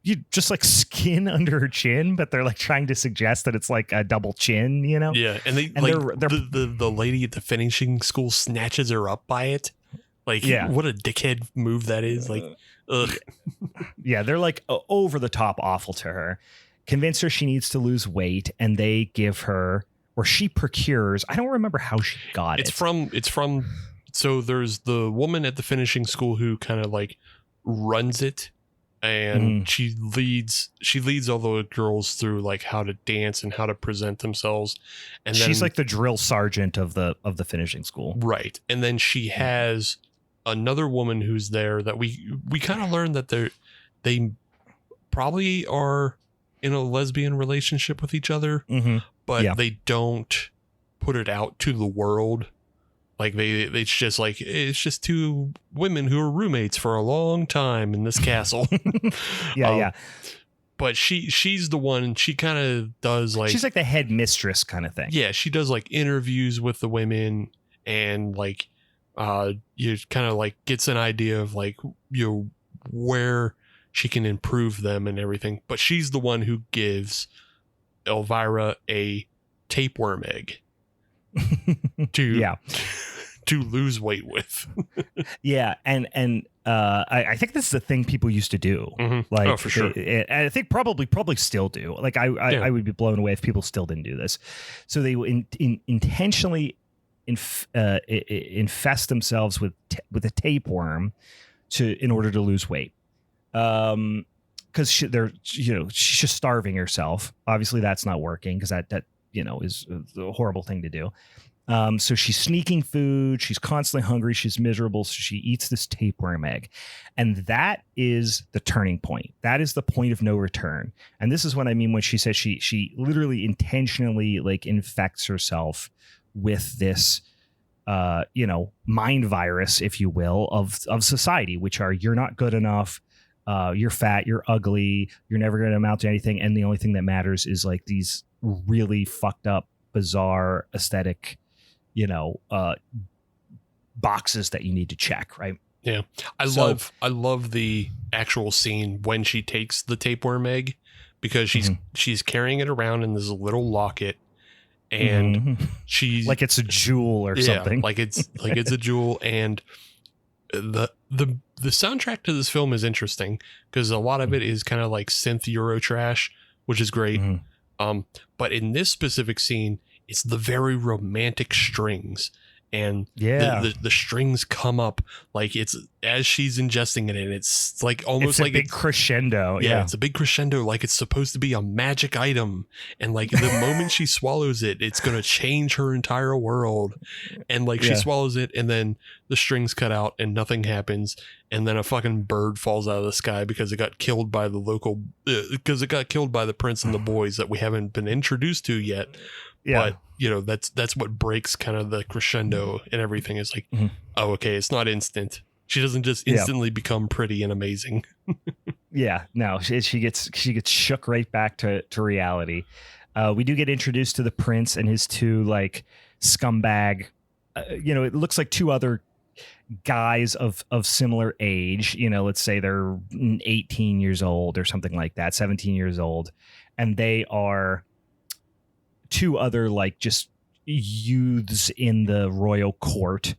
you just like skin under her chin, but they're like trying to suggest that it's like a double chin, you know? Yeah, and they're the lady at the finishing school snatches her up by it. Like, Yeah. what a dickhead move that is. Like, ugh. Yeah, they're like over the top awful to her. Convince her she needs to lose weight, and they give her, or she procures. I don't remember how she got it. It's from. So there's the woman at the finishing school who kind of like runs it, and she leads all the girls through like how to dance and how to present themselves. And she's then, like the drill sergeant of the finishing school, right? And then she has another woman who's there that we kind of learn that they probably are in a lesbian relationship with each other, but they don't put it out to the world. Like it's just two women who are roommates for a long time in this castle. yeah. But she's the one, and she kind of does like, she's like the head mistress kind of thing. Yeah, she does like interviews with the women, and like you kind of like gets an idea of like, you know, where she can improve them and everything. But she's the one who gives Elvira a tapeworm egg to lose weight with. Yeah, and I think this is a thing people used to do. Like, oh, for sure. And I think probably still do. Like I would be blown away if people still didn't do this. So they intentionally infest themselves with a tapeworm in order to lose weight. Because she's just starving herself. Obviously, that's not working, because that is a horrible thing to do. So she's sneaking food. She's constantly hungry. She's miserable. So she eats this tapeworm egg. And that is the turning point. That is the point of no return. And this is what I mean when she says she literally intentionally like infects herself with this, mind virus, if you will, of society, which are, you're not good enough. You're fat, you're ugly, you're never going to amount to anything. And the only thing that matters is like these really fucked up, bizarre aesthetic, boxes that you need to check. Right. Yeah. I love the actual scene when she takes the tapeworm egg, because she's carrying it around in this little locket, and she's like it's a jewel or something. Like it's a jewel. And the soundtrack to this film is interesting, because a lot of it is kind of like synth Euro trash, which is great. But in this specific scene, it's the very romantic strings, and the strings come up like it's as she's ingesting it, and it's like almost like a big crescendo. Yeah, it's a big crescendo, like it's supposed to be a magic item, and like the moment she swallows it, it's gonna change her entire world. And like she swallows it, and then the strings cut out and nothing happens, and then a fucking bird falls out of the sky because it got killed by the local because it got killed by the prince and the boys that we haven't been introduced to yet. But that's what breaks kind of the crescendo, and everything is like, oh, okay, it's not instant. She doesn't just instantly become pretty and amazing. No, she gets shook right back to reality. We do get introduced to the prince and his two like scumbag. It looks like two other guys of similar age. Let's say they're 18 years old or something like that, 17 years old, and they are two other like just youths in the royal court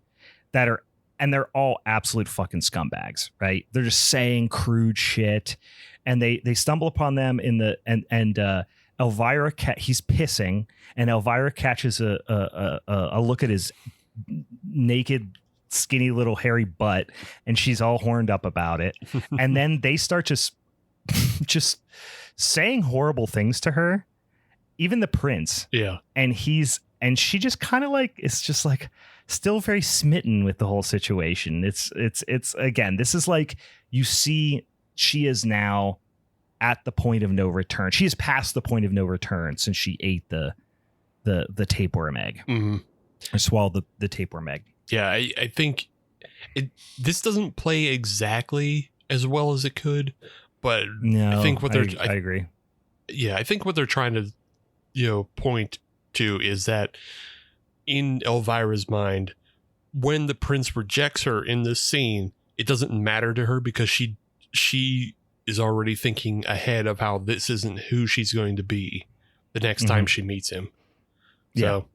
they're all absolute fucking scumbags, right? They're just saying crude shit, and they stumble upon them in the and Elvira he's pissing, and Elvira catches a look at his naked, skinny little hairy butt, and she's all horned up about it. And then they start just saying horrible things to her. Even the prince. Yeah. And she just kind of like, it's just like still very smitten with the whole situation. It's again, this is like, you see, she is now at the point of no return. She is past the point of no return since she ate the tapeworm egg, or swallowed the tapeworm egg. Yeah. I think this doesn't play exactly as well as it could, but no, I think I agree. Yeah. I think what they're trying to, point to is that in Elvira's mind, when the prince rejects her in this scene, it doesn't matter to her, because she is already thinking ahead of how this isn't who she's going to be the next time she meets him. So,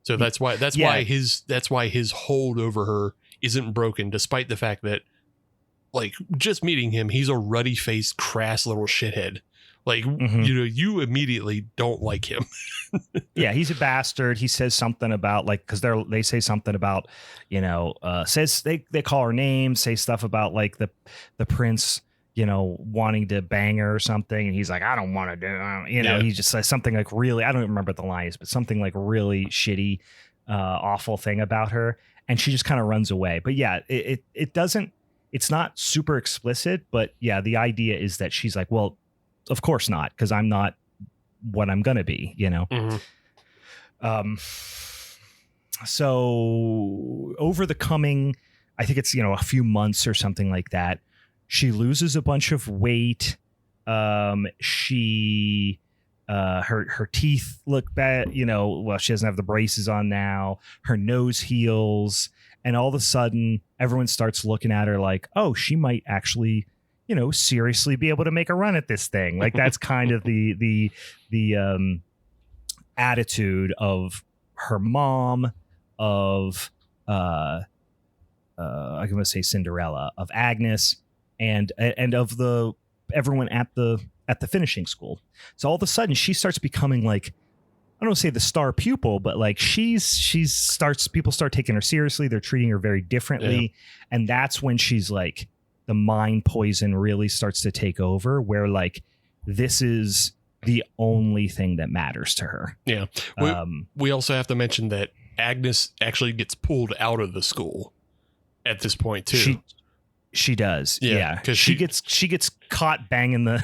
So that's why his hold over her isn't broken, despite the fact that, like, just meeting him, he's a ruddy-faced, crass little shithead. Like, you immediately don't like him. Yeah, he's a bastard. He says something about, like, because they say something about, says they call her names, say stuff about, like, the prince, wanting to bang her or something, and he's like, I don't want to do it. He just says something like really, I don't remember what the line is, but something like really shitty, awful thing about her, and she just kind of runs away. But yeah, it doesn't, it's not super explicit, but yeah, the idea is that she's like, well, of course not, because I'm not what I'm gonna be, So over the coming, I think it's a few months or something like that, she loses a bunch of weight. She her teeth look bad, well, she doesn't have the braces on now. Her nose heals, and all of a sudden everyone starts looking at her like, oh, she might actually seriously be able to make a run at this thing. Like, that's kind of the attitude of her mom, of I'm going to say Cinderella, of Agnes, and of everyone at the finishing school. So all of a sudden she starts becoming, like, I don't want to say the star pupil, but like people start taking her seriously. They're treating her very differently. Yeah. And that's when she's like, the mind poison really starts to take over, where, like, this is the only thing that matters to her. Yeah. We also have to mention that Agnes actually gets pulled out of the school at this point too. She does. Yeah. Because she gets caught banging the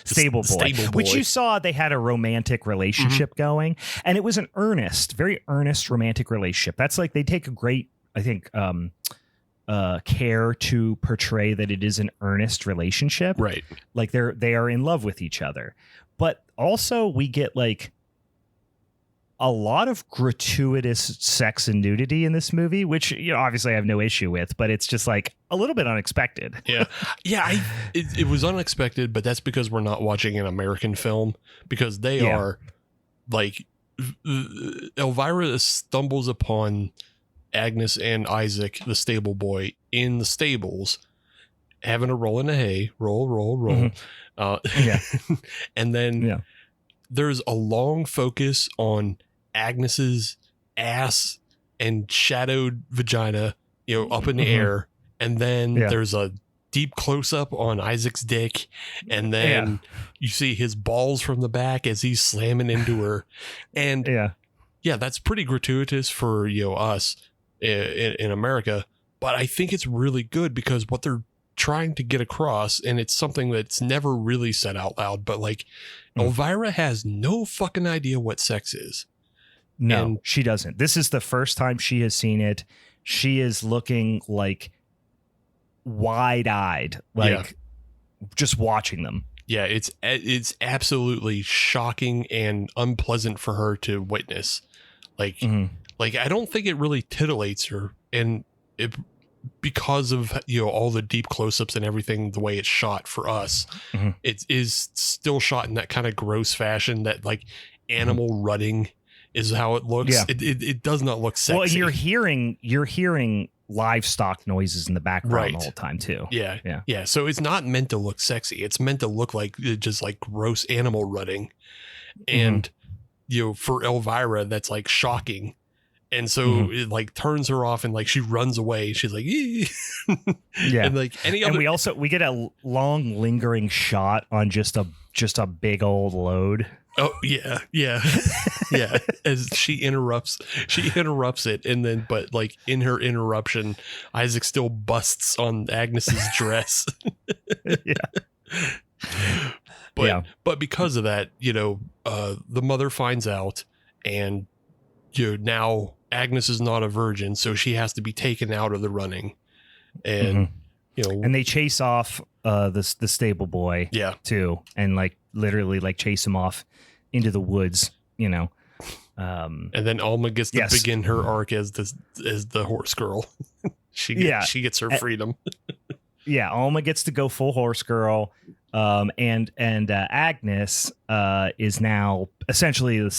stable boy, which you saw they had a romantic relationship going, and it was an very earnest romantic relationship. That's like, they take a great, I think, care to portray that it is an earnest relationship, right? Like, they are in love with each other, but also we get, like, a lot of gratuitous sex and nudity in this movie, which obviously I have no issue with, but it's just, like, a little bit unexpected. Yeah. It was unexpected, but that's because we're not watching an American film, because they are, like, Elvira stumbles upon Agnes and Isaac, the stable boy, in the stables, having a roll in the hay, roll. And then there's a long focus on Agnes's ass and shadowed vagina, up in the air. And then there's a deep close up on Isaac's dick. And then you see his balls from the back as he's slamming into her. And that's pretty gratuitous for, us in America, but I think it's really good because what they're trying to get across, and it's something that's never really said out loud, but, like, Elvira has no fucking idea what sex is. No, she doesn't. This is the first time she has seen it. She is looking, like, wide-eyed, like, just watching them. Yeah, it's absolutely shocking and unpleasant for her to witness. Like, like, I don't think it really titillates her, and because of all the deep close-ups and everything, the way it's shot for us, it is still shot in that kind of gross fashion that, like, animal rutting is how it looks. Yeah. It does not look sexy. Well, and you're hearing livestock noises in the background the whole time too. Yeah. So it's not meant to look sexy. It's meant to look like just, like, gross animal rutting, and for Elvira, that's, like, shocking. And so it, like, turns her off, and, like, she runs away. She's like, and, like, and we get a long lingering shot on just a big old load. Oh yeah. As she interrupts it, and then, but, like, in her interruption, Isaac still busts on Agnes's dress. But because of that, the mother finds out, and now Agnes is not a virgin, so she has to be taken out of the running, and and they chase off the stable boy too, and, like, literally, like, chase him off into the woods, and then Alma gets to begin her arc as the horse girl. she gets her freedom. Alma gets to go full horse girl, and Agnes is now essentially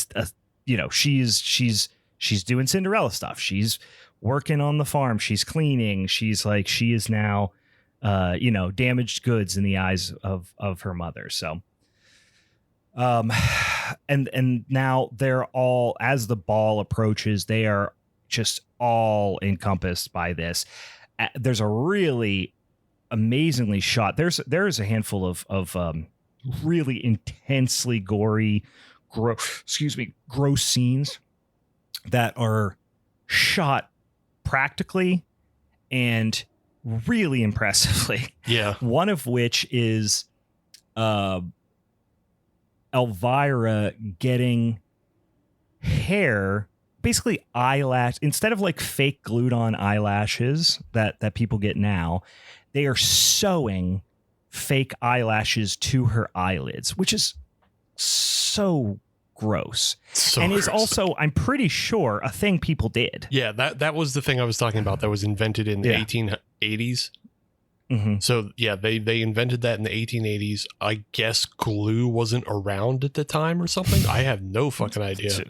she's doing Cinderella stuff. She's working on the farm. She's cleaning. She's like, she is now, damaged goods in the eyes of her mother. So, and now they're all, as the ball approaches, they are just all encompassed by this. There's a really amazingly shot. There's a handful of really intensely gory, gross scenes that are shot practically and really impressively. Yeah. One of which is Elvira getting hair, basically eyelash, instead of like fake glued on eyelashes that people get now, they are sewing fake eyelashes to her eyelids, which is so gross. And is also, I'm pretty sure, a thing people did. Yeah, that was the thing I was talking about that was invented in the 1880s. Mm-hmm. So yeah, they invented that in the 1880s. I guess glue wasn't around at the time or something. I have no fucking idea.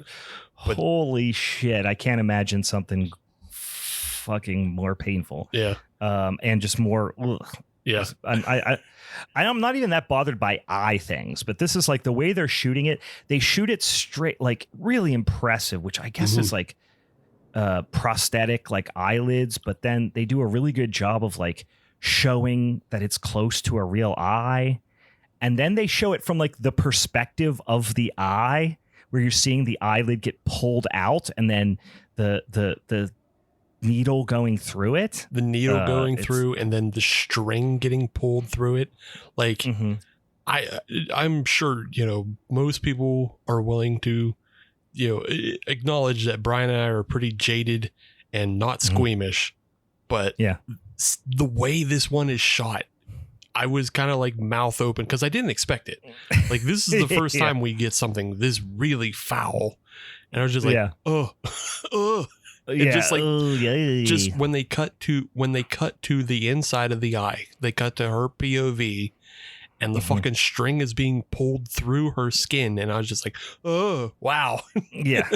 But, holy shit, I can't imagine something fucking more painful. Yeah. And just more. Ugh. Yeah. I'm not even that bothered by eye things, but this is like the way they're shooting it. They shoot it straight, like really impressive, which I guess is like prosthetic, like eyelids. But then they do a really good job of like showing that it's close to a real eye. And then they show it from like the perspective of the eye, where you're seeing the eyelid get pulled out and then the needle going through it. The needle going through and then the string getting pulled through it. Like I'm sure, most people are willing to, acknowledge that Brian and I are pretty jaded and not squeamish, but the way this one is shot, I was kind of like mouth open because I didn't expect it. Like, this is the first time we get something this really foul. And I was just like, It just like just when they cut to the inside of the eye, they cut to her POV and the fucking string is being pulled through her skin. And I was just like, oh, wow. Yeah,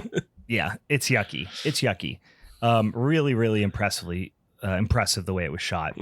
it's yucky. It's yucky. Really, really impressive the way it was shot.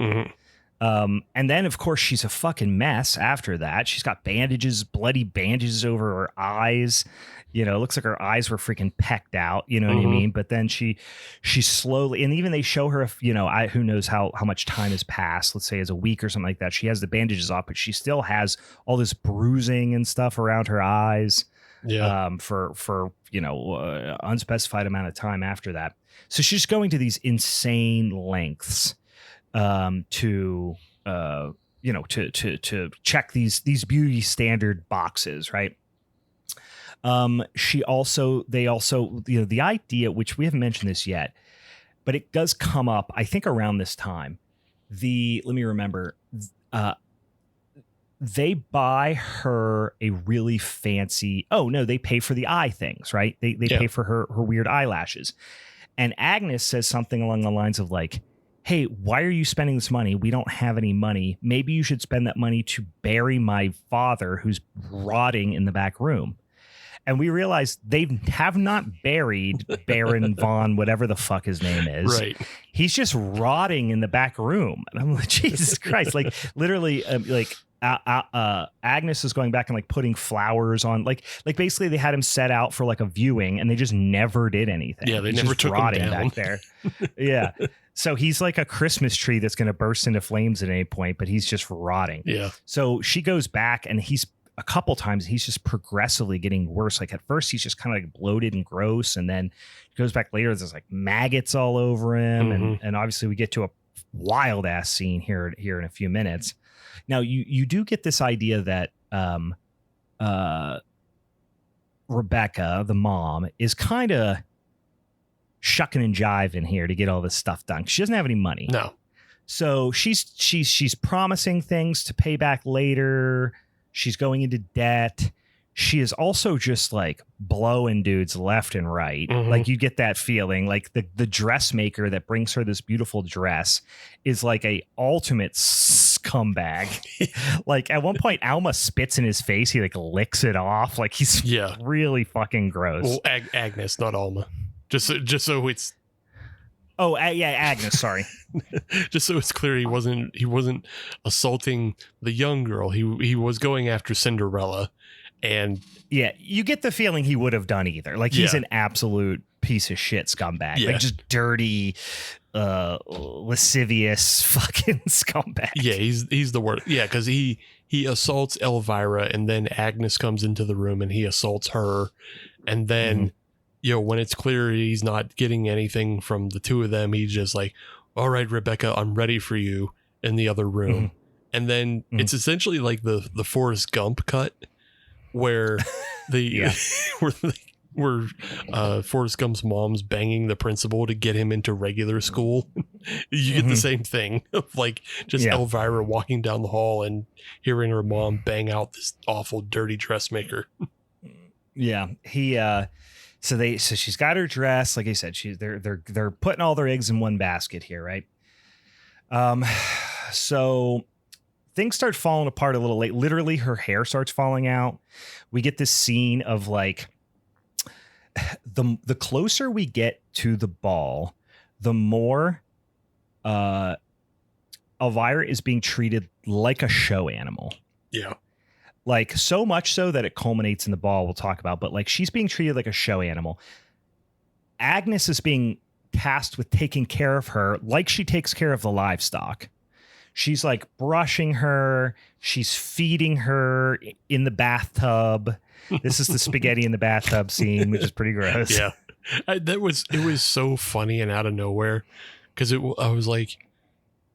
And then, of course, she's a fucking mess after that. She's got bloody bandages over her eyes. It looks like her eyes were freaking pecked out. You know what I mean? But then she slowly, and even they show her, who knows how much time has passed, let's say as a week or something like that. She has the bandages off, but she still has all this bruising and stuff around her eyes. Yeah. For unspecified amount of time after that. So she's going to these insane lengths to check these beauty standard boxes, right? They also, the idea, which we haven't mentioned this yet, but it does come up, I think around this time, let me remember, they buy her a really fancy, they pay for the eye things, right? They pay for her weird eyelashes. And Agnes says something along the lines of like, hey, why are you spending this money? We don't have any money. Maybe you should spend that money to bury my father who's rotting in the back room. And we realize they have not buried Baron von whatever the fuck his name is. Right. He's just rotting in the back room. And I'm like, Jesus Christ. Like literally Agnes is going back and like putting flowers on, like basically they had him set out for like a viewing and they just never did anything. Yeah, they never took him down back there. Yeah. So he's like a Christmas tree that's going to burst into flames at any point, but he's just rotting. Yeah. So she goes back and he's a couple times, he's just progressively getting worse. Like at first he's just kind of like bloated and gross. And then he goes back later. There's like maggots all over him. And obviously we get to a wild ass scene here in a few minutes. Now you do get this idea that Rebecca, the mom, is kind of shucking and jiving here to get all this stuff done. She doesn't have any money. No. So she's promising things to pay back later. She's going into debt. She is also just like blowing dudes left and right. Like you get that feeling like the dressmaker that brings her this beautiful dress is like a ultimate scumbag. Like at one point Alma spits in his face. He like licks it off. Like he's really fucking gross. Well, Agnes, not Alma. Just so it's. Oh, yeah, Agnes. Sorry. Just so it's clear, he wasn't assaulting the young girl. He was going after Cinderella, and yeah, you get the feeling he would have done either. Like he's an absolute piece of shit scumbag. Yeah. Like just dirty, lascivious fucking scumbag. Yeah, he's the word. Yeah, because he assaults Elvira, and then Agnes comes into the room and he assaults her, and then when it's clear he's not getting anything from the two of them, he's just like, all right, Rebecca, I'm ready for you in the other room. And then it's essentially like the Forrest Gump cut where where Forrest Gump's mom's banging the principal to get him into regular school. You get the same thing of like just Elvira walking down the hall and hearing her mom bang out this awful dirty dressmaker. Yeah. So she's got her dress. Like I said, they're putting all their eggs in one basket here, right? So things start falling apart a little late. Literally, her hair starts falling out. We get this scene of like the closer we get to the ball, the more Elvira is being treated like a show animal. Yeah. Like so much so that it culminates in the ball we'll talk about, but like she's being treated like a show animal. Agnes is being tasked with taking care of her like she takes care of the livestock. She's like brushing her. She's feeding her in the bathtub. This is the spaghetti in the bathtub scene, which is pretty gross. Yeah. It was so funny and out of nowhere because I was like,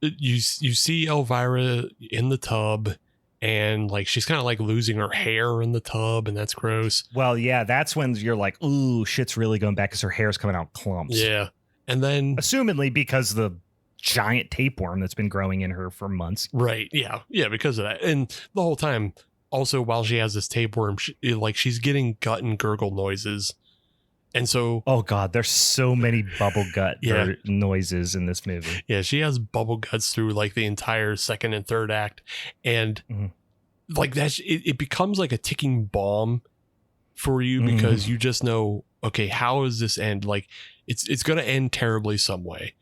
you see Elvira in the tub. And like she's kind of like losing her hair in the tub, and that's gross. Well, yeah, that's when you're like, ooh, shit's really going back because her hair's coming out clumps. Yeah. And then assumedly because the giant tapeworm that's been growing in her for months. Right. Yeah. Yeah. Because of that. And the whole time, also, while she has this tapeworm, she's getting gut and gurgle noises. And so, oh God, there's so many bubble gut noises in this movie. Yeah, she has bubble guts through like the entire second and third act, and like that, it becomes like a ticking bomb for you because you just know, okay, how does this end? Like, it's going to end terribly some way.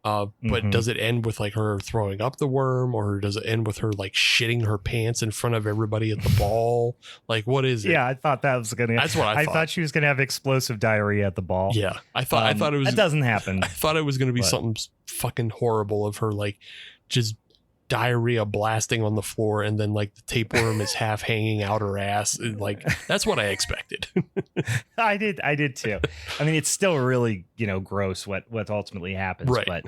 But does it end with like her throwing up the worm, or does it end with her like shitting her pants in front of everybody at the ball? Like, what is it? Yeah, I thought that was gonna. That's what I thought. I thought she was gonna have explosive diarrhea at the ball. Yeah, I thought it was. That doesn't happen. I thought it was gonna be something fucking horrible of her like just diarrhea blasting on the floor, and then like the tapeworm is half hanging out her ass. And, like that's what I expected. I did too. I mean, it's still really gross what ultimately happens, right. But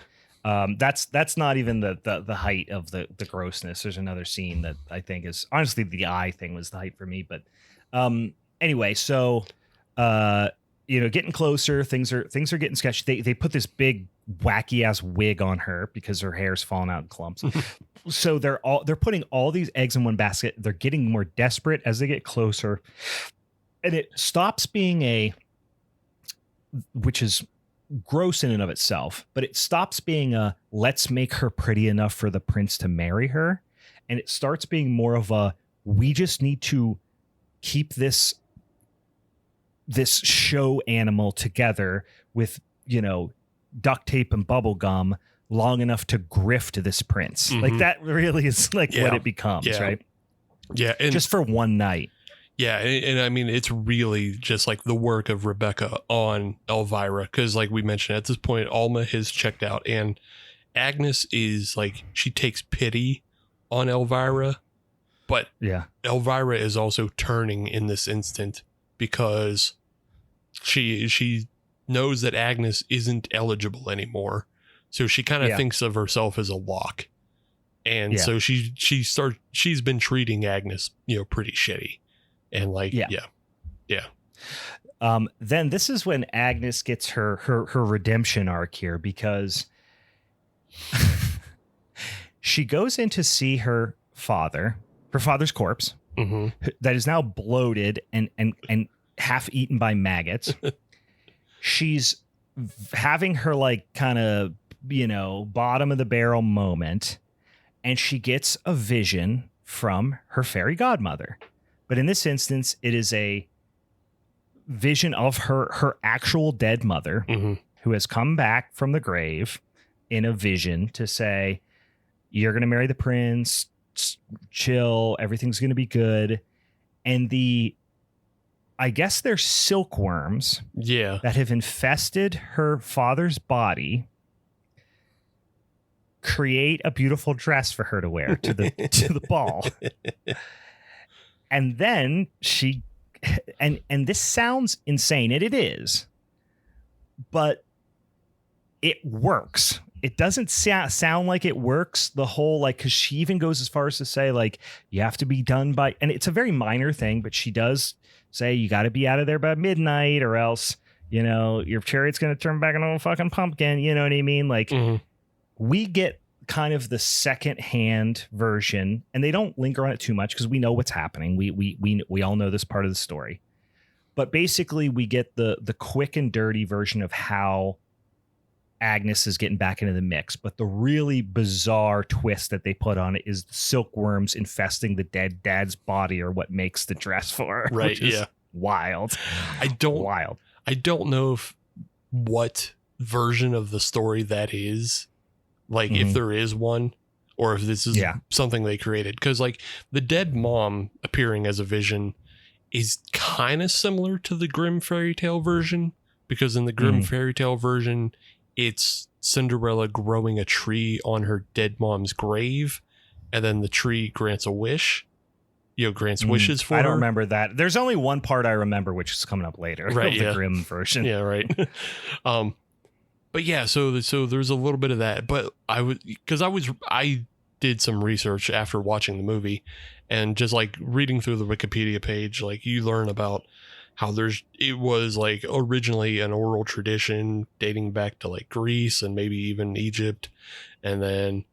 that's not even the height of the grossness. There's another scene that I think is honestly the eye thing was the height for me. But anyway, so getting closer, things are getting sketchy. They put this big wacky ass wig on her because her hair's falling out in clumps. So they're putting all these eggs in one basket. They're getting more desperate as they get closer, and it stops being which is gross in and of itself, but it stops being a let's make her pretty enough for the prince to marry her, and it starts being more of a we just need to keep this show animal together with duct tape and bubble gum long enough to grift this prince. Like that really is like what it becomes, right? Yeah, and just for one night. Yeah, and I mean, it's really just like the work of Rebecca on Elvira, because like we mentioned, at this point, Alma has checked out, and Agnes is like, she takes pity on Elvira, but Elvira is also turning in this instant because she knows that Agnes isn't eligible anymore. So she kind of thinks of herself as a lock. And so she's been treating Agnes, pretty shitty. And like, then this is when Agnes gets her redemption arc here, because she goes in to see her father's corpse that is now bloated and half eaten by maggots. She's having her like kind of, bottom of the barrel moment, and she gets a vision from her fairy godmother. But in this instance, it is a vision of her actual dead mother. who has come back from the grave in a vision to say, you're going to marry the prince, chill, everything's going to be good. And I guess they're silkworms that have infested her father's body, create a beautiful dress for her to wear to the ball. And then she, and this sounds insane, and it is, but it works. It doesn't sound like it works. The whole, like, because she even goes as far as to say, like, you have to be done by, and it's a very minor thing, but she does say you got to be out of there by midnight, or else, you know, your chariot's going to turn back into a fucking pumpkin. You know what I mean? Like, we get kind of the second-hand version, and they don't linger on it too much because we know what's happening. We all know this part of the story, but basically we get the quick and dirty version of how Agnes is getting back into the mix. But the really bizarre twist that they put on it is the silkworms infesting the dead dad's body are what makes the dress for her. Right. Which is wild. I don't know what version of the story that is. Like, if there is one, or if this is something they created. Because, like, the dead mom appearing as a vision is kind of similar to the Grimm fairy tale version. Because in the Grimm fairy tale version, it's Cinderella growing a tree on her dead mom's grave. And then the tree grants a wish. You know, grants wishes for her. I don't remember that. There's only one part I remember, which is coming up later. Right, the Grimm version. Yeah, right. But yeah, so there's a little bit of that. But I did some research after watching the movie, and just like reading through the Wikipedia page, like you learn about how it was like originally an oral tradition dating back to like Greece and maybe even Egypt, and then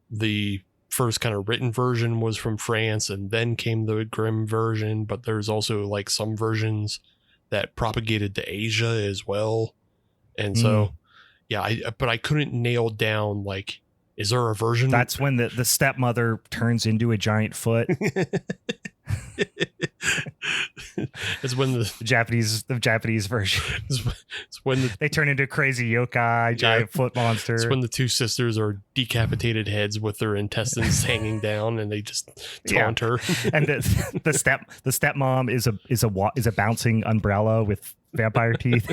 the first kind of written version was from France, and then came the Grimm version. But there's also like some versions that propagated to Asia as well, and so. Yeah, but I couldn't nail down, like, is there a version? That's when the stepmother turns into a giant foot. It's when the Japanese version. It's when they turn into crazy yokai, giant foot monster. It's when the two sisters are decapitated heads with their intestines hanging down, and they just taunt her. And the stepmom is a bouncing umbrella with vampire teeth.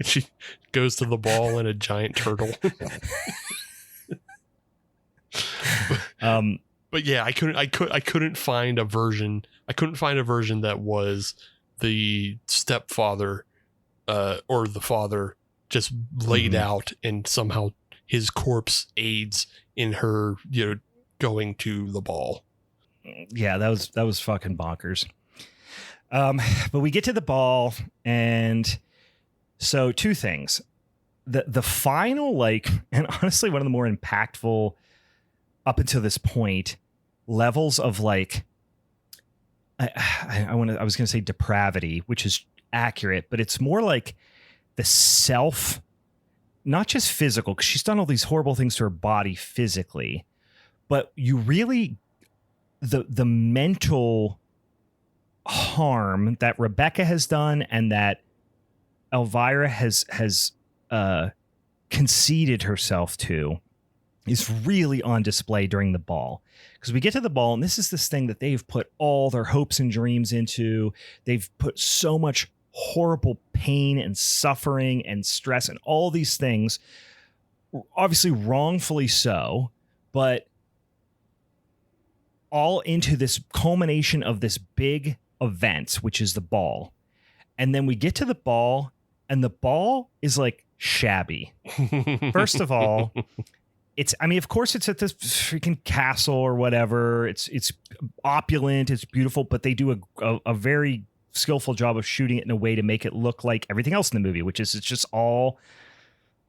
She goes to the ball in a giant turtle. But yeah, I couldn't find a version. I couldn't find a version that was the stepfather or the father just laid out, and somehow his corpse aids in her, you know, going to the ball. Yeah, that was fucking bonkers. But we get to the ball, and so two things. The final, like, and honestly one of the more impactful up until this point levels of, like, I was going to say depravity, which is accurate, but it's more like the self, not just physical, because she's done all these horrible things to her body physically, but you really, the mental harm that Rebecca has done and that Elvira has conceded herself to is really on display during the ball. Because we get to the ball, and this is this thing that they've put all their hopes and dreams into. They've put so much horrible pain and suffering and stress and all these things, obviously wrongfully so, but all into this culmination of this big event, which is the ball. And then we get to the ball, and the ball is like shabby. First of all, of course it's at this freaking castle or whatever. It's opulent, it's beautiful, but they do a very skillful job of shooting it in a way to make it look like everything else in the movie, which is it's just all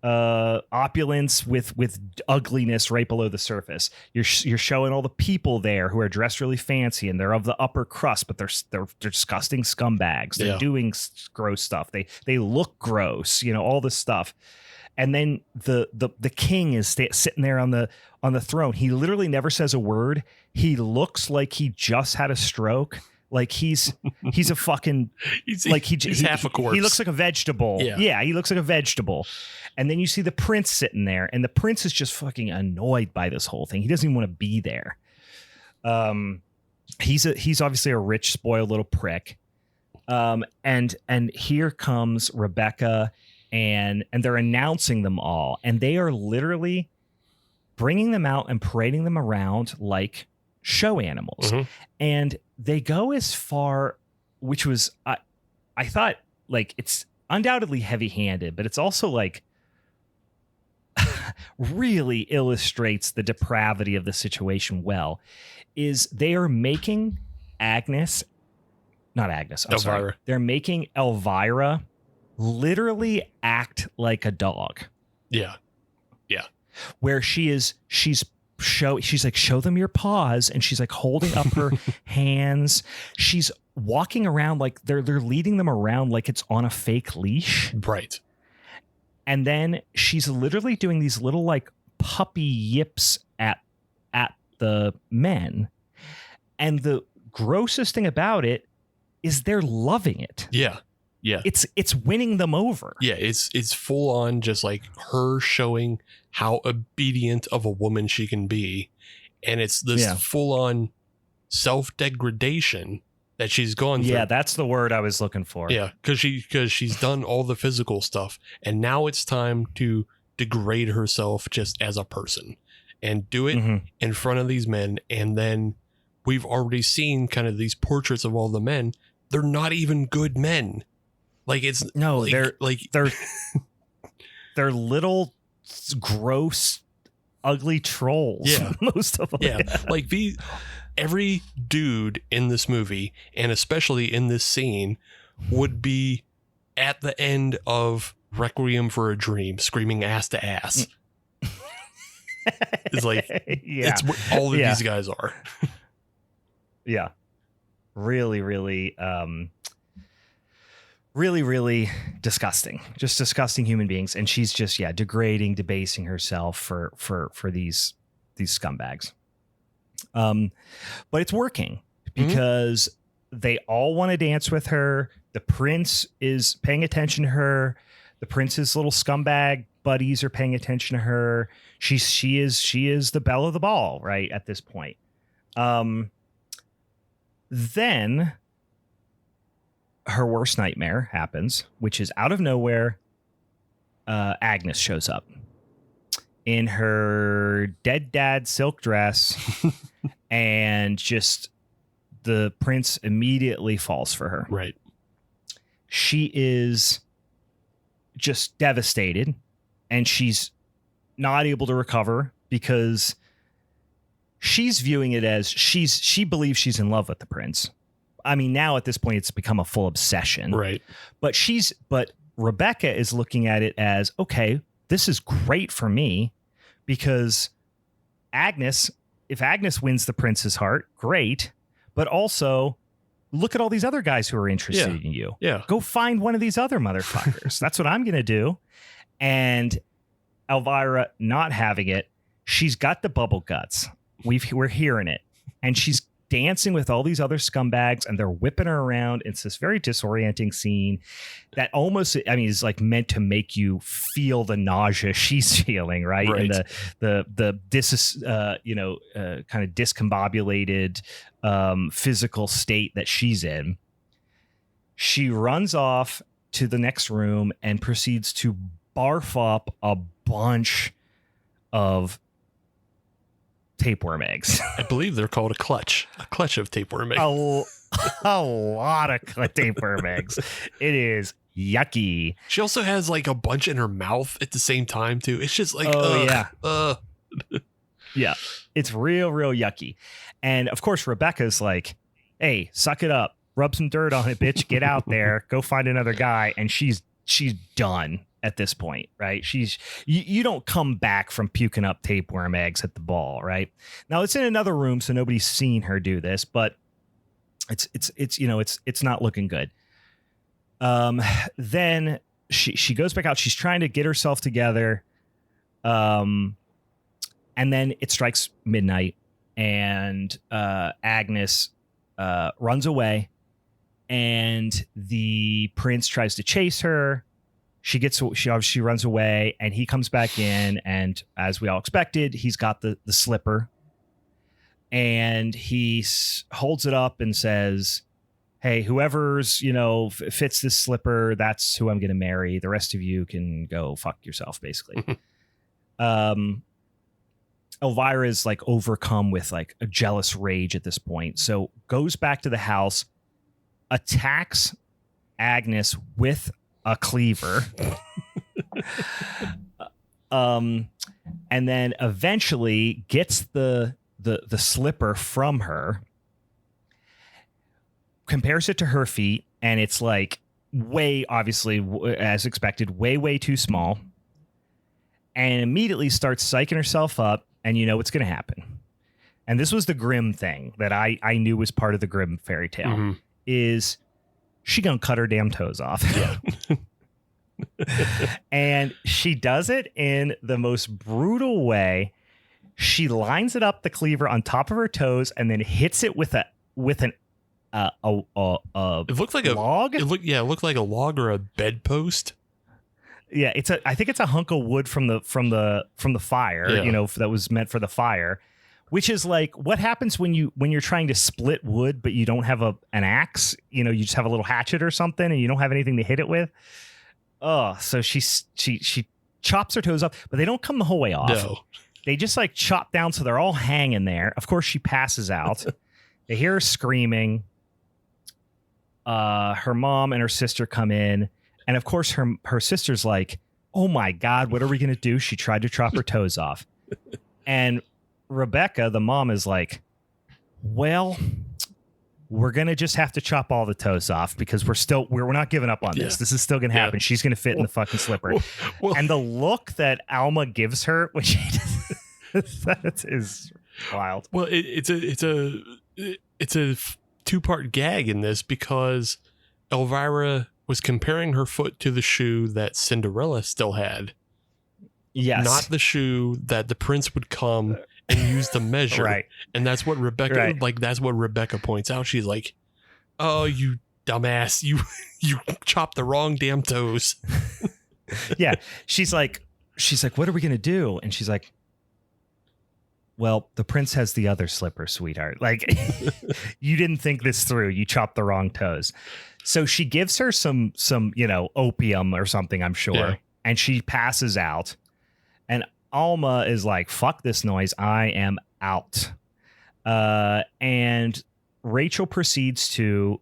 opulence with ugliness right below the surface. You're showing all the people there who are dressed really fancy, and they're of the upper crust, but they're disgusting scumbags. They're doing gross stuff. They look gross, you know, all this stuff. And then the king is sitting there on the throne. He literally never says a word. He looks like he just had a stroke. Like he's a fucking he's half a corpse. He looks like a vegetable. Yeah, he looks like a vegetable. And then you see the prince sitting there, and the prince is just fucking annoyed by this whole thing. He doesn't even want to be there. He's obviously a rich, spoiled little prick. And here comes Rebecca, and they're announcing them all, and they are literally bringing them out and parading them around like show animals. Mm-hmm. And they go as far, which was I thought, like, it's undoubtedly heavy-handed, but it's also like really illustrates the depravity of the situation well, is they are making Elvira. Sorry. They're making Elvira literally act like a dog. Yeah. Where she's like, show them your paws, and she's like holding up her hands. She's walking around like they're leading them around like it's on a fake leash. Right. And then she's literally doing these little like puppy yips at the men. And the grossest thing about it is they're loving it. Yeah. It's winning them over. Yeah, it's full on just like her showing how obedient of a woman she can be. And it's this full on self-degradation that she's gone through. Yeah, that's the word I was looking for. Yeah, because she's done all the physical stuff, and now it's time to degrade herself just as a person and do it in front of these men. And then we've already seen kind of these portraits of all the men. They're not even good men. Like, it's no, like, they're little gross, ugly trolls. Yeah, most of them. Yeah, like every dude in this movie, and especially in this scene, would be at the end of Requiem for a Dream, screaming ass to ass. It's like, it's what all of these guys are. Yeah, really, really. Really, really disgusting. Just disgusting human beings, and she's just degrading, debasing herself for these scumbags. But it's working because they all want to dance with her. The prince is paying attention to her. The prince's little scumbag buddies are paying attention to her. She is the belle of the ball right at this point. Then her worst nightmare happens, which is out of nowhere. Agnes shows up in her dead dad silk dress, and just the prince immediately falls for her. Right. She is just devastated, and she's not able to recover because she's viewing it as she believes she's in love with the prince. I mean, now at this point, it's become a full obsession. Right. But Rebecca is looking at it as, okay, this is great for me because if Agnes wins the prince's heart, great. But also, look at all these other guys who are interested in you. Yeah. Go find one of these other motherfuckers. That's what I'm going to do. And Elvira not having it, she's got the bubble guts. We're hearing it. And she's dancing with all these other scumbags, and they're whipping her around. It's this very disorienting scene that almost, is like meant to make you feel the nausea she's feeling, right? And the kind of discombobulated physical state that she's in. She runs off to the next room and proceeds to barf up a bunch of tapeworm eggs. I believe they're called a clutch of tapeworm eggs. A lot of tapeworm eggs. It is yucky. She also has like a bunch in her mouth at the same time too. It's just like, yeah, it's real yucky. And of course, Rebecca's like, hey, suck it up, rub some dirt on it, bitch, get out there, go find another guy. And she's done at this point, right? You don't come back from puking up tapeworm eggs at the ball, right? Now it's in another room, so nobody's seen her do this, but it's not looking good. Then she goes back out. She's trying to get herself together. And then it strikes midnight, and Agnes runs away, and the prince tries to chase her. She obviously runs away, and he comes back in, and as we all expected, he's got the slipper, and he holds it up and says, hey, whoever's, fits this slipper, that's who I'm going to marry. The rest of you can go fuck yourself, basically. Elvira is like overcome with like a jealous rage at this point. So goes back to the house, attacks Agnes with a cleaver. And then eventually gets the slipper from her, compares it to her feet, and it's like way, obviously, as expected, way too small, and immediately starts psyching herself up, and you know what's going to happen. And this was the Grimm thing that I knew was part of the Grimm fairy tale, is she gonna cut her damn toes off. Yeah. And she does it in the most brutal way. She lines it up, the cleaver, on top of her toes, and then hits it with an it looked like log. It looked like a log or a bedpost. Yeah, I think it's a hunk of wood from the fire, that was meant for the fire, which is like what happens when you're trying to split wood, but you don't have an axe, you just have a little hatchet or something, and you don't have anything to hit it with. Oh, so she chops her toes off, but they don't come the whole way off. No. They just like chop down, so they're all hanging there. Of course, she passes out. They hear her screaming. Her mom and her sister come in, and of course, her sister's like, "Oh my God, what are we gonna do?" She tried to chop her toes off, and Rebecca, the mom, is like, "Well, we're gonna just have to chop all the toes off because we're not giving up on this. This is still gonna happen. She's gonna fit in the fucking slipper." And the look that Alma gives her when she that is wild. Well, it's a two-part gag in this because Elvira was comparing her foot to the shoe that Cinderella still had. Yes. Not the shoe that the prince would come and use the measure. Right. And that's what Rebecca that's what Rebecca points out. She's like, "Oh, you dumbass, you chopped the wrong damn toes." Yeah. She's like, "What are we gonna do?" And she's like, "Well, the prince has the other slipper, sweetheart. Like, you didn't think this through. You chopped the wrong toes." So she gives her some opium or something, I'm sure, Yeah. and she passes out. And Alma is like, "Fuck this noise. I am out." And Rachel proceeds to,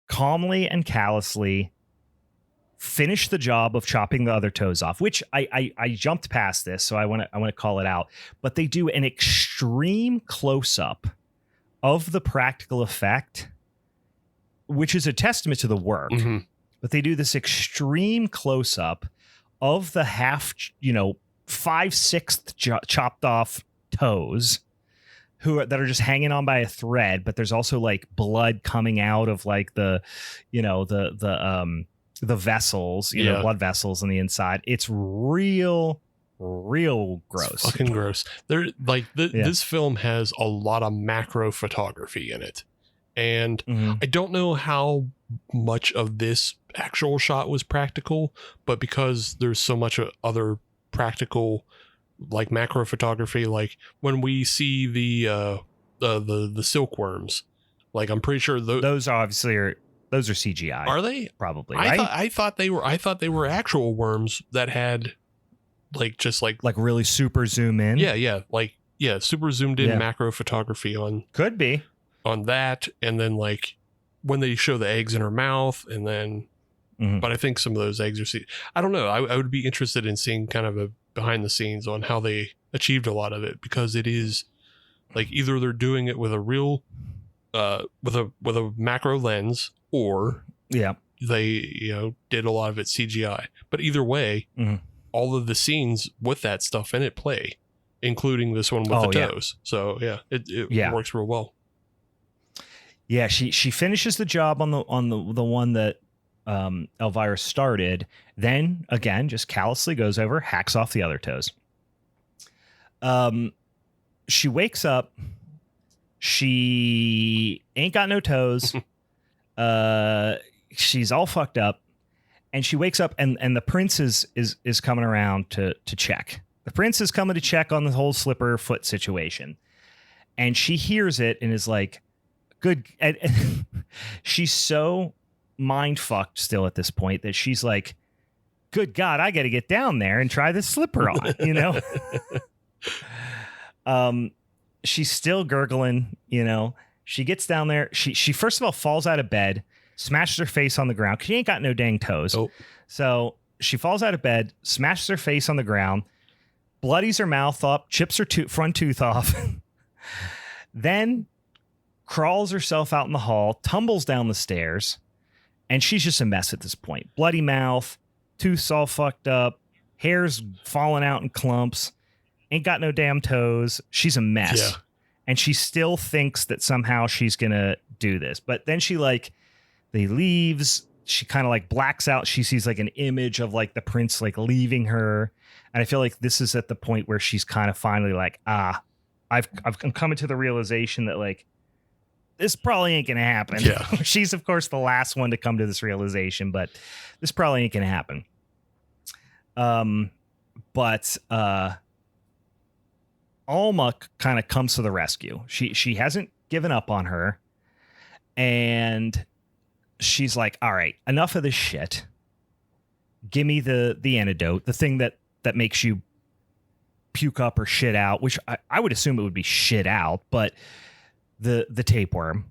calmly and callously finish the job of chopping the other toes off, which I jumped past this, so I want to call it out. But they do an extreme close up of the practical effect, which is a testament to the work. Mm-hmm. But they do this extreme close up of the 5/6 chopped off toes that are just hanging on by a thread, but there's also like blood coming out of like the vessels, blood vessels on the inside. It's real gross. It's fucking gross. This film has a lot of macro photography in it. And I don't know how much of this actual shot was practical, but because there's so much other practical like macro photography, like when we see the silkworms, like I'm pretty sure those obviously are CGI. Are they? Probably. Right? I thought they were actual worms that had just really super zoom in. Yeah, super zoomed in macro photography on could be on that, and then like when they show the eggs in her mouth, and then but I think some of those eggs are I don't know. I would be interested in seeing kind of a behind the scenes on how they achieved a lot of it, because it is like either they're doing it with a real with a macro lens, or they did a lot of it CGI. But either way, all of the scenes with that stuff in it play, including this one with the toes. So it works real well. Yeah, she finishes the job on the one that Elvira started, then again just callously goes over, hacks off the other toes. She wakes up, She ain't got no toes. She's all fucked up. And she wakes up and the prince is coming around to check. The prince is coming to check on the whole slipper foot situation. And she hears it and is like, good. And she's so mind fucked still at this point that she's like, good God, I got to get down there and try this slipper on, you know? She's still gurgling, you know? She gets down there. She first of all falls out of bed, smashes her face on the ground. She ain't got no dang toes. Oh. So she falls out of bed, smashes her face on the ground, bloodies her mouth up, chips her front tooth off, then crawls herself out in the hall, tumbles down the stairs, and she's just a mess at this point. Bloody mouth, tooth's all fucked up, hair's falling out in clumps, ain't got no damn toes. She's a mess. Yeah. And she still thinks that somehow she's going to do this. But then she they leaves. She kind of like blacks out. She sees like an image of like the prince like leaving her. And I feel like this is at the point where she's kind of finally like, I'm coming to the realization that like, this probably ain't going to happen. Yeah. She's of course the last one to come to this realization, but this probably ain't going to happen. But Alma kind of comes to the rescue. She hasn't given up on her. And she's like, all right, enough of this shit. Give me the antidote, the thing that makes you puke up or shit out, which I would assume it would be shit out, but the tapeworm,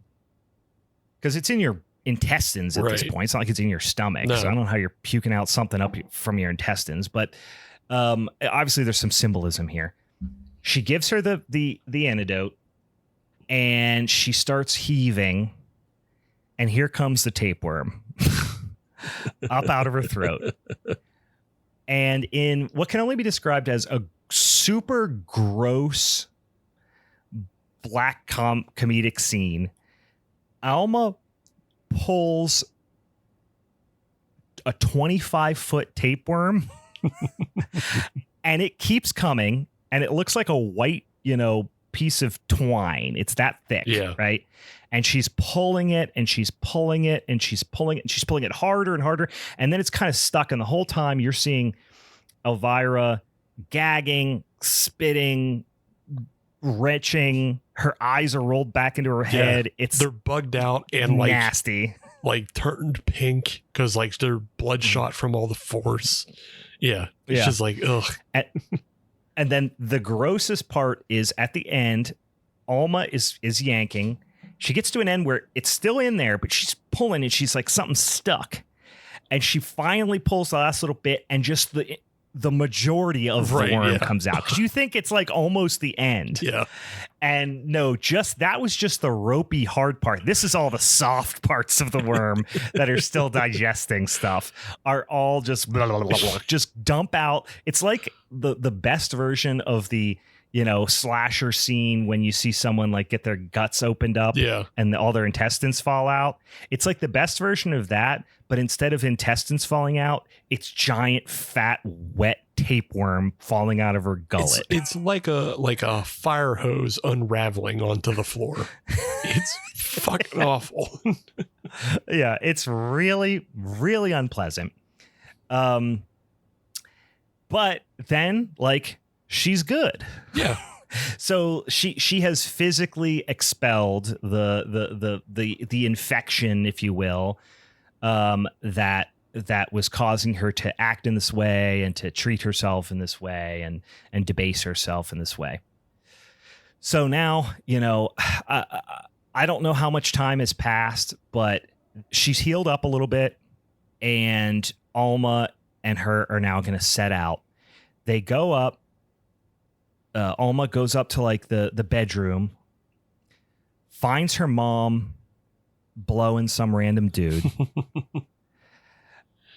because it's in your intestines at this point. It's not like it's in your stomach. No. So I don't know how you're puking out something up from your intestines, but obviously there's some symbolism here. She gives her the antidote and she starts heaving, and here comes the tapeworm up out of her throat. And in what can only be described as a super gross black comedic scene, Alma pulls a 25-foot tapeworm and it keeps coming, and it looks like a white, piece of twine. It's that thick, right? And she's pulling it and she's pulling it and she's pulling it and she's pulling it harder and harder. And then it's kind of stuck. And the whole time you're seeing Elvira gagging, spitting, retching. Her eyes are rolled back into her head. They're bugged out and nasty, like turned pink because like they're bloodshot from all the force. Yeah, it's just like ugh. And then the grossest part is at the end, Alma is yanking. She gets to an end where it's still in there, but she's pulling and she's like something stuck. And she finally pulls the last little bit, and just the majority of the worm comes out, because you think it's like almost the end. Yeah. And no, that was just the ropey hard part. This is all the soft parts of the worm that are still digesting stuff, are all just blah, blah, blah, blah, just dump out. It's like the best version of the slasher scene when you see someone like get their guts opened up and all their intestines fall out. It's like the best version of that, but instead of intestines falling out, it's giant, fat, wet tapeworm falling out of her gullet. It's like a fire hose unraveling onto the floor. It's fucking awful. Yeah, it's really, really unpleasant. But then, she's good. Yeah. So she has physically expelled the infection, if you will, that was causing her to act in this way and to treat herself in this way and debase herself in this way. So now, I don't know how much time has passed, but she's healed up a little bit, and Alma and her are now going to set out. They go up. Alma goes up to the bedroom, finds her mom blowing some random dude.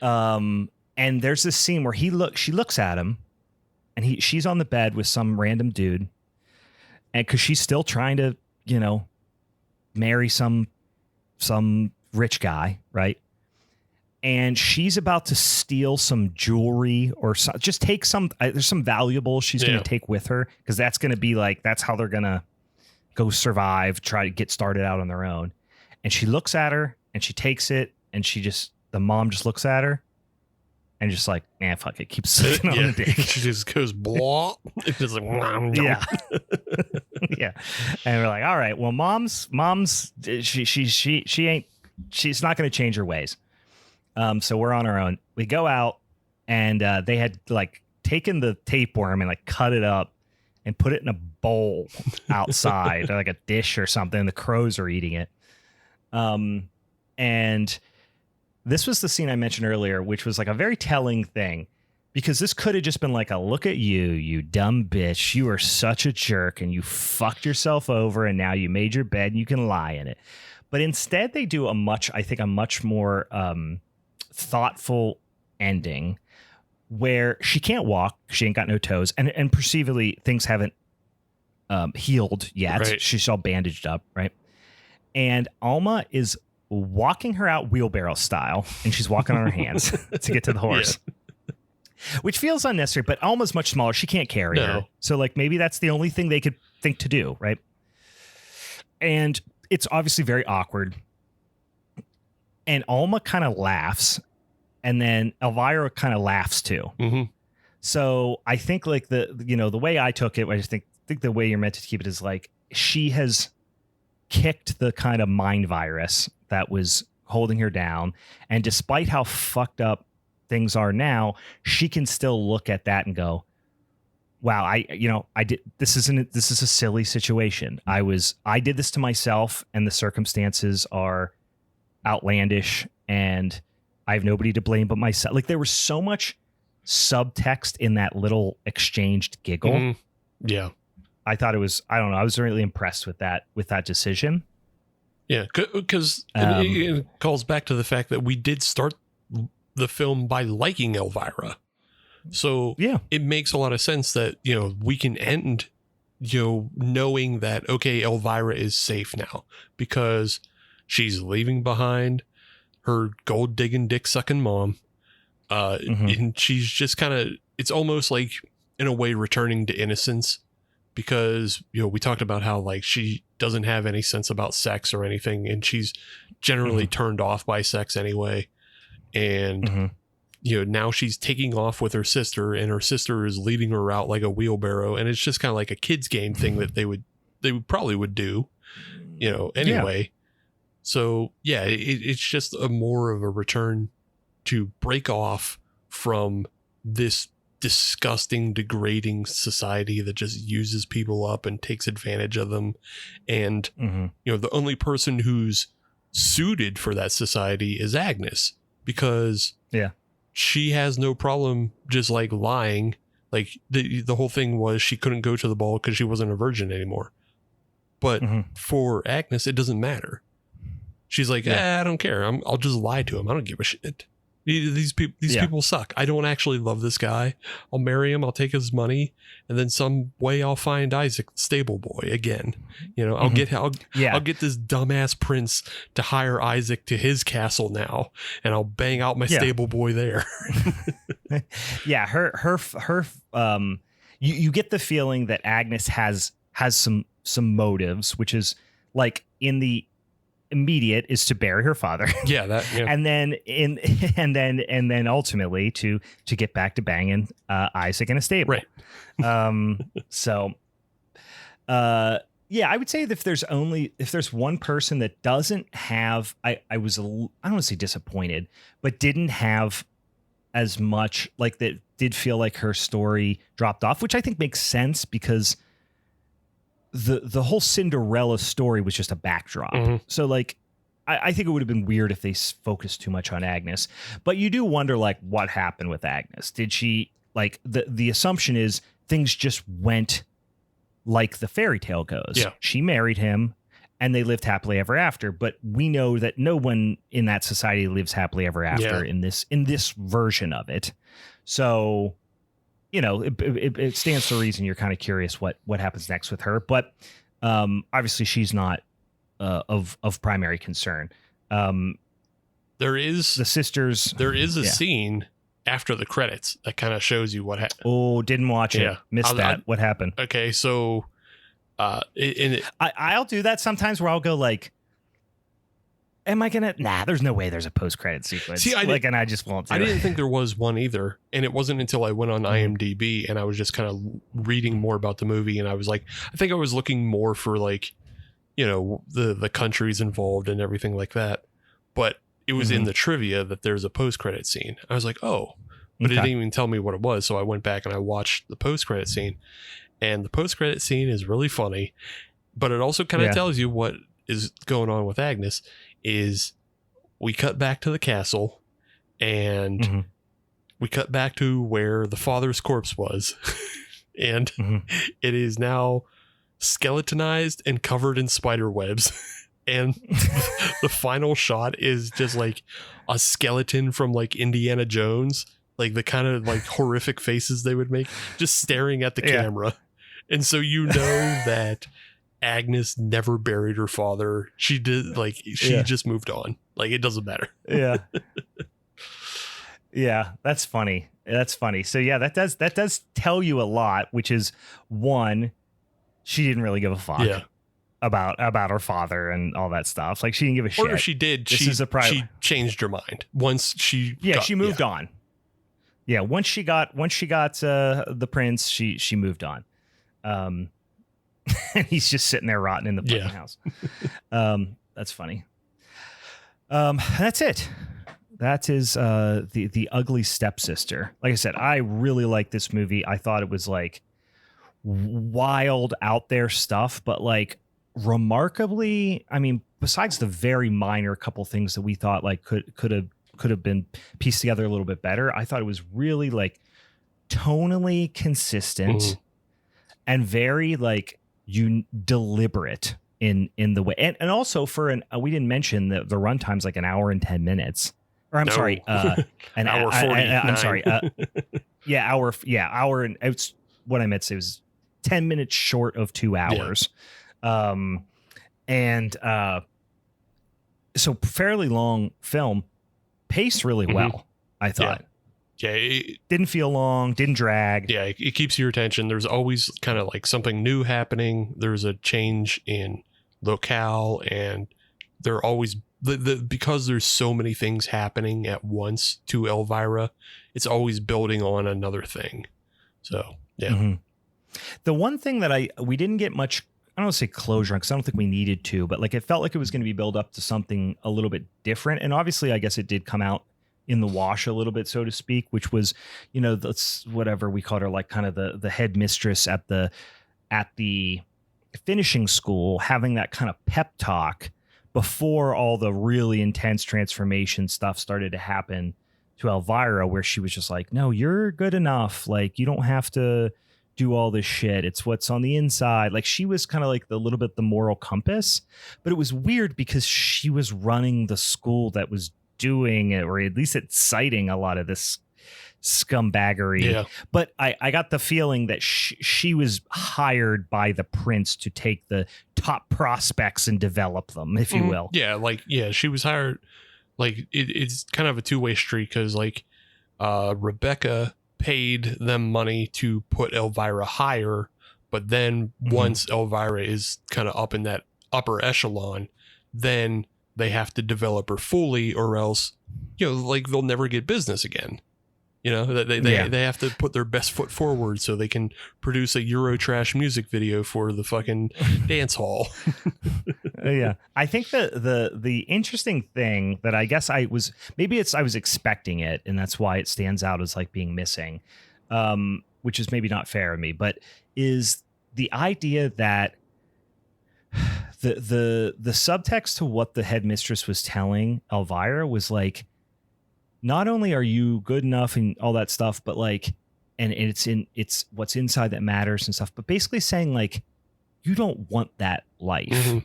And there's this scene where she looks at him, and she's on the bed with some random dude, and because she's still trying to marry some rich guy, right? And she's about to steal some jewelry or just take there's some valuable she's going to take with her, because that's going to be that's how they're going to go survive, try to get started out on their own. And she looks at her and she takes it, and the mom just looks at her and just like, fuck it, keeps sucking on the dick. She just goes blah. It's just like, yeah. Yeah. And we're like, all right, well, mom's she's not going to change her ways. So we're on our own. We go out, and they had like taken the tapeworm and like cut it up and put it in a bowl outside, like a dish or something. The crows are eating it. And this was the scene I mentioned earlier, which was like a very telling thing, because this could have just been like a look at you, you dumb bitch. You are such a jerk, and you fucked yourself over, and now you made your bed and you can lie in it. But instead they do a much more thoughtful ending where she can't walk. She ain't got no toes. And perceivably things haven't healed yet. Right. She's all bandaged up. Right. And Alma is walking her out wheelbarrow style, and she's walking on her hands to get to the horse, which feels unnecessary, but Alma's much smaller. She can't carry her. So like maybe that's the only thing they could think to do. Right. And it's obviously very awkward. And Alma kind of laughs, and then Elvira kind of laughs too. Mm-hmm. So I think like the way I took it, I just think the way you're meant to keep it is like she has kicked the kind of mind virus that was holding her down. And despite how fucked up things are now, she can still look at that and go, wow, I did, this is a silly situation. I did this to myself, and the circumstances are outlandish, and I have nobody to blame but myself. Like there was so much subtext in that little exchanged giggle. Mm-hmm. Yeah. I thought it was, I don't know, I was really impressed with that decision. Yeah, because it calls back to the fact that we did start the film by liking Elvira. So yeah, it makes a lot of sense that, we can end, knowing that, okay, Elvira is safe now because she's leaving behind her gold digging, dick sucking mom. And she's just kind of, it's almost like in a way returning to innocence, because, we talked about how like she doesn't have any sense about sex or anything, and she's generally turned off by sex anyway. And, now she's taking off with her sister, and her sister is leading her out like a wheelbarrow. And it's just kind of like a kid's game thing that they would probably do, anyway. Yeah. So yeah, it's just more of a return to break off from this disgusting, degrading society that just uses people up and takes advantage of them. And, the only person who's suited for that society is Agnes, because she has no problem just like lying. Like the whole thing was she couldn't go to the ball because she wasn't a virgin anymore. But for Agnes, it doesn't matter. She's like, I don't care. I'll just lie to him. I don't give a shit. These people suck. I don't actually love this guy. I'll marry him. I'll take his money, and then some way I'll find Isaac, stable boy, again. I'll get this dumbass prince to hire Isaac to his castle now, and I'll bang out my stable boy there. Yeah, you get the feeling that Agnes has some motives, which is like in the immediate is to bury her father. And then ultimately to get back to banging Isaac in a stable. Right. I would say that if there's one person that doesn't have, I don't want to say disappointed, but didn't have as much, like that did feel like her story dropped off, which I think makes sense because the whole Cinderella story was just a backdrop. So like, I think it would have been weird if they focused too much on Agnes, but you do wonder like what happened with Agnes. Did she like the assumption is things just went like the fairy tale goes. Yeah. She married him and they lived happily ever after, but we know that no one in that society lives happily ever after in this version of it. So, it stands to reason you're kind of curious what happens next with her, but obviously she's not of primary concern. There is the sisters. There is a scene after the credits that kind of shows you what happened. Oh, didn't watch it. Missed that. What happened? Okay, so I'll do that sometimes where I'll go like, am I gonna? Nah, there's no way there's a post-credit sequence. See, and I just won't. I didn't think there was one either, and it wasn't until I went on IMDb and I was just kind of reading more about the movie, and I was like, I think I was looking more for like, the countries involved and everything like that, but it was in the trivia that there's a post-credit scene. I was like, oh, but it didn't even tell me what it was, so I went back and I watched the post-credit scene, and the post-credit scene is really funny, but it also kind of tells you what is going on with Agnes. Is we cut back to the castle and we cut back to where the father's corpse was and it is now skeletonized and covered in spider webs. And the final shot is just like a skeleton from like Indiana Jones, like the kind of like horrific faces they would make, just staring at the camera. And so that Agnes never buried her father. She did, like, she just moved on. Like, it doesn't matter. Yeah, that's funny. So yeah, that does tell you a lot, which is one, she didn't really give a fuck about her father and all that stuff. Like, she didn't give a shit. Or if she did, she changed her mind once she moved on. Yeah, once she got the prince, she moved on. And he's just sitting there rotting in the fucking house. That's funny. That's it. That is the Ugly Stepsister. Like I said, I really like this movie. I thought it was like wild out there stuff, but like remarkably, I mean, besides the very minor couple things that we thought like could have been pieced together a little bit better, I thought it was really like tonally consistent and very like deliberate in the way, and also for we didn't mention the runtime's like an hour and 10 minutes, or I'm sorry, an hour 40. I'm sorry, hour, and it's what I meant to say was 10 minutes short of 2 hours, so fairly long film, paced really well, I thought. Yeah, it didn't feel long, didn't drag. Yeah, it keeps your attention. There's always kind of like something new happening. There's a change in locale, and they're always because there's so many things happening at once to Elvira, it's always building on another thing. So yeah. The one thing that we didn't get much, I don't want to say closure on, because I don't think we needed to, but like it felt like it was going to be built up to something a little bit different, and obviously I guess it did come out in the wash a little bit, so to speak, which was, that's whatever we called her, like kind of the headmistress at the finishing school, having that kind of pep talk before all the really intense transformation stuff started to happen to Elvira, where she was just like, no, you're good enough. Like, you don't have to do all this shit. It's what's on the inside. Like, she was kind of like the little bit the moral compass, but it was weird because she was running the school that was doing it, or at least it's citing a lot of this scumbaggery. Yeah. But I got the feeling that she was hired by the prince to take the top prospects and develop them, if you will. Yeah, she was hired. Like it's kind of a two-way street, because like Rebecca paid them money to put Elvira higher, but then once Elvira is kind of up in that upper echelon, then they have to develop her fully, or else, like they'll never get business again. They have to put their best foot forward so they can produce a Eurotrash music video for the fucking dance hall. Yeah. I think the interesting thing that I guess I was expecting it, and that's why it stands out as like being missing, which is maybe not fair of me, but is the idea that the subtext to what the headmistress was telling Elvira was like, not only are you good enough and all that stuff, but like, and it's what's inside that matters and stuff, but basically saying like, you don't want that life.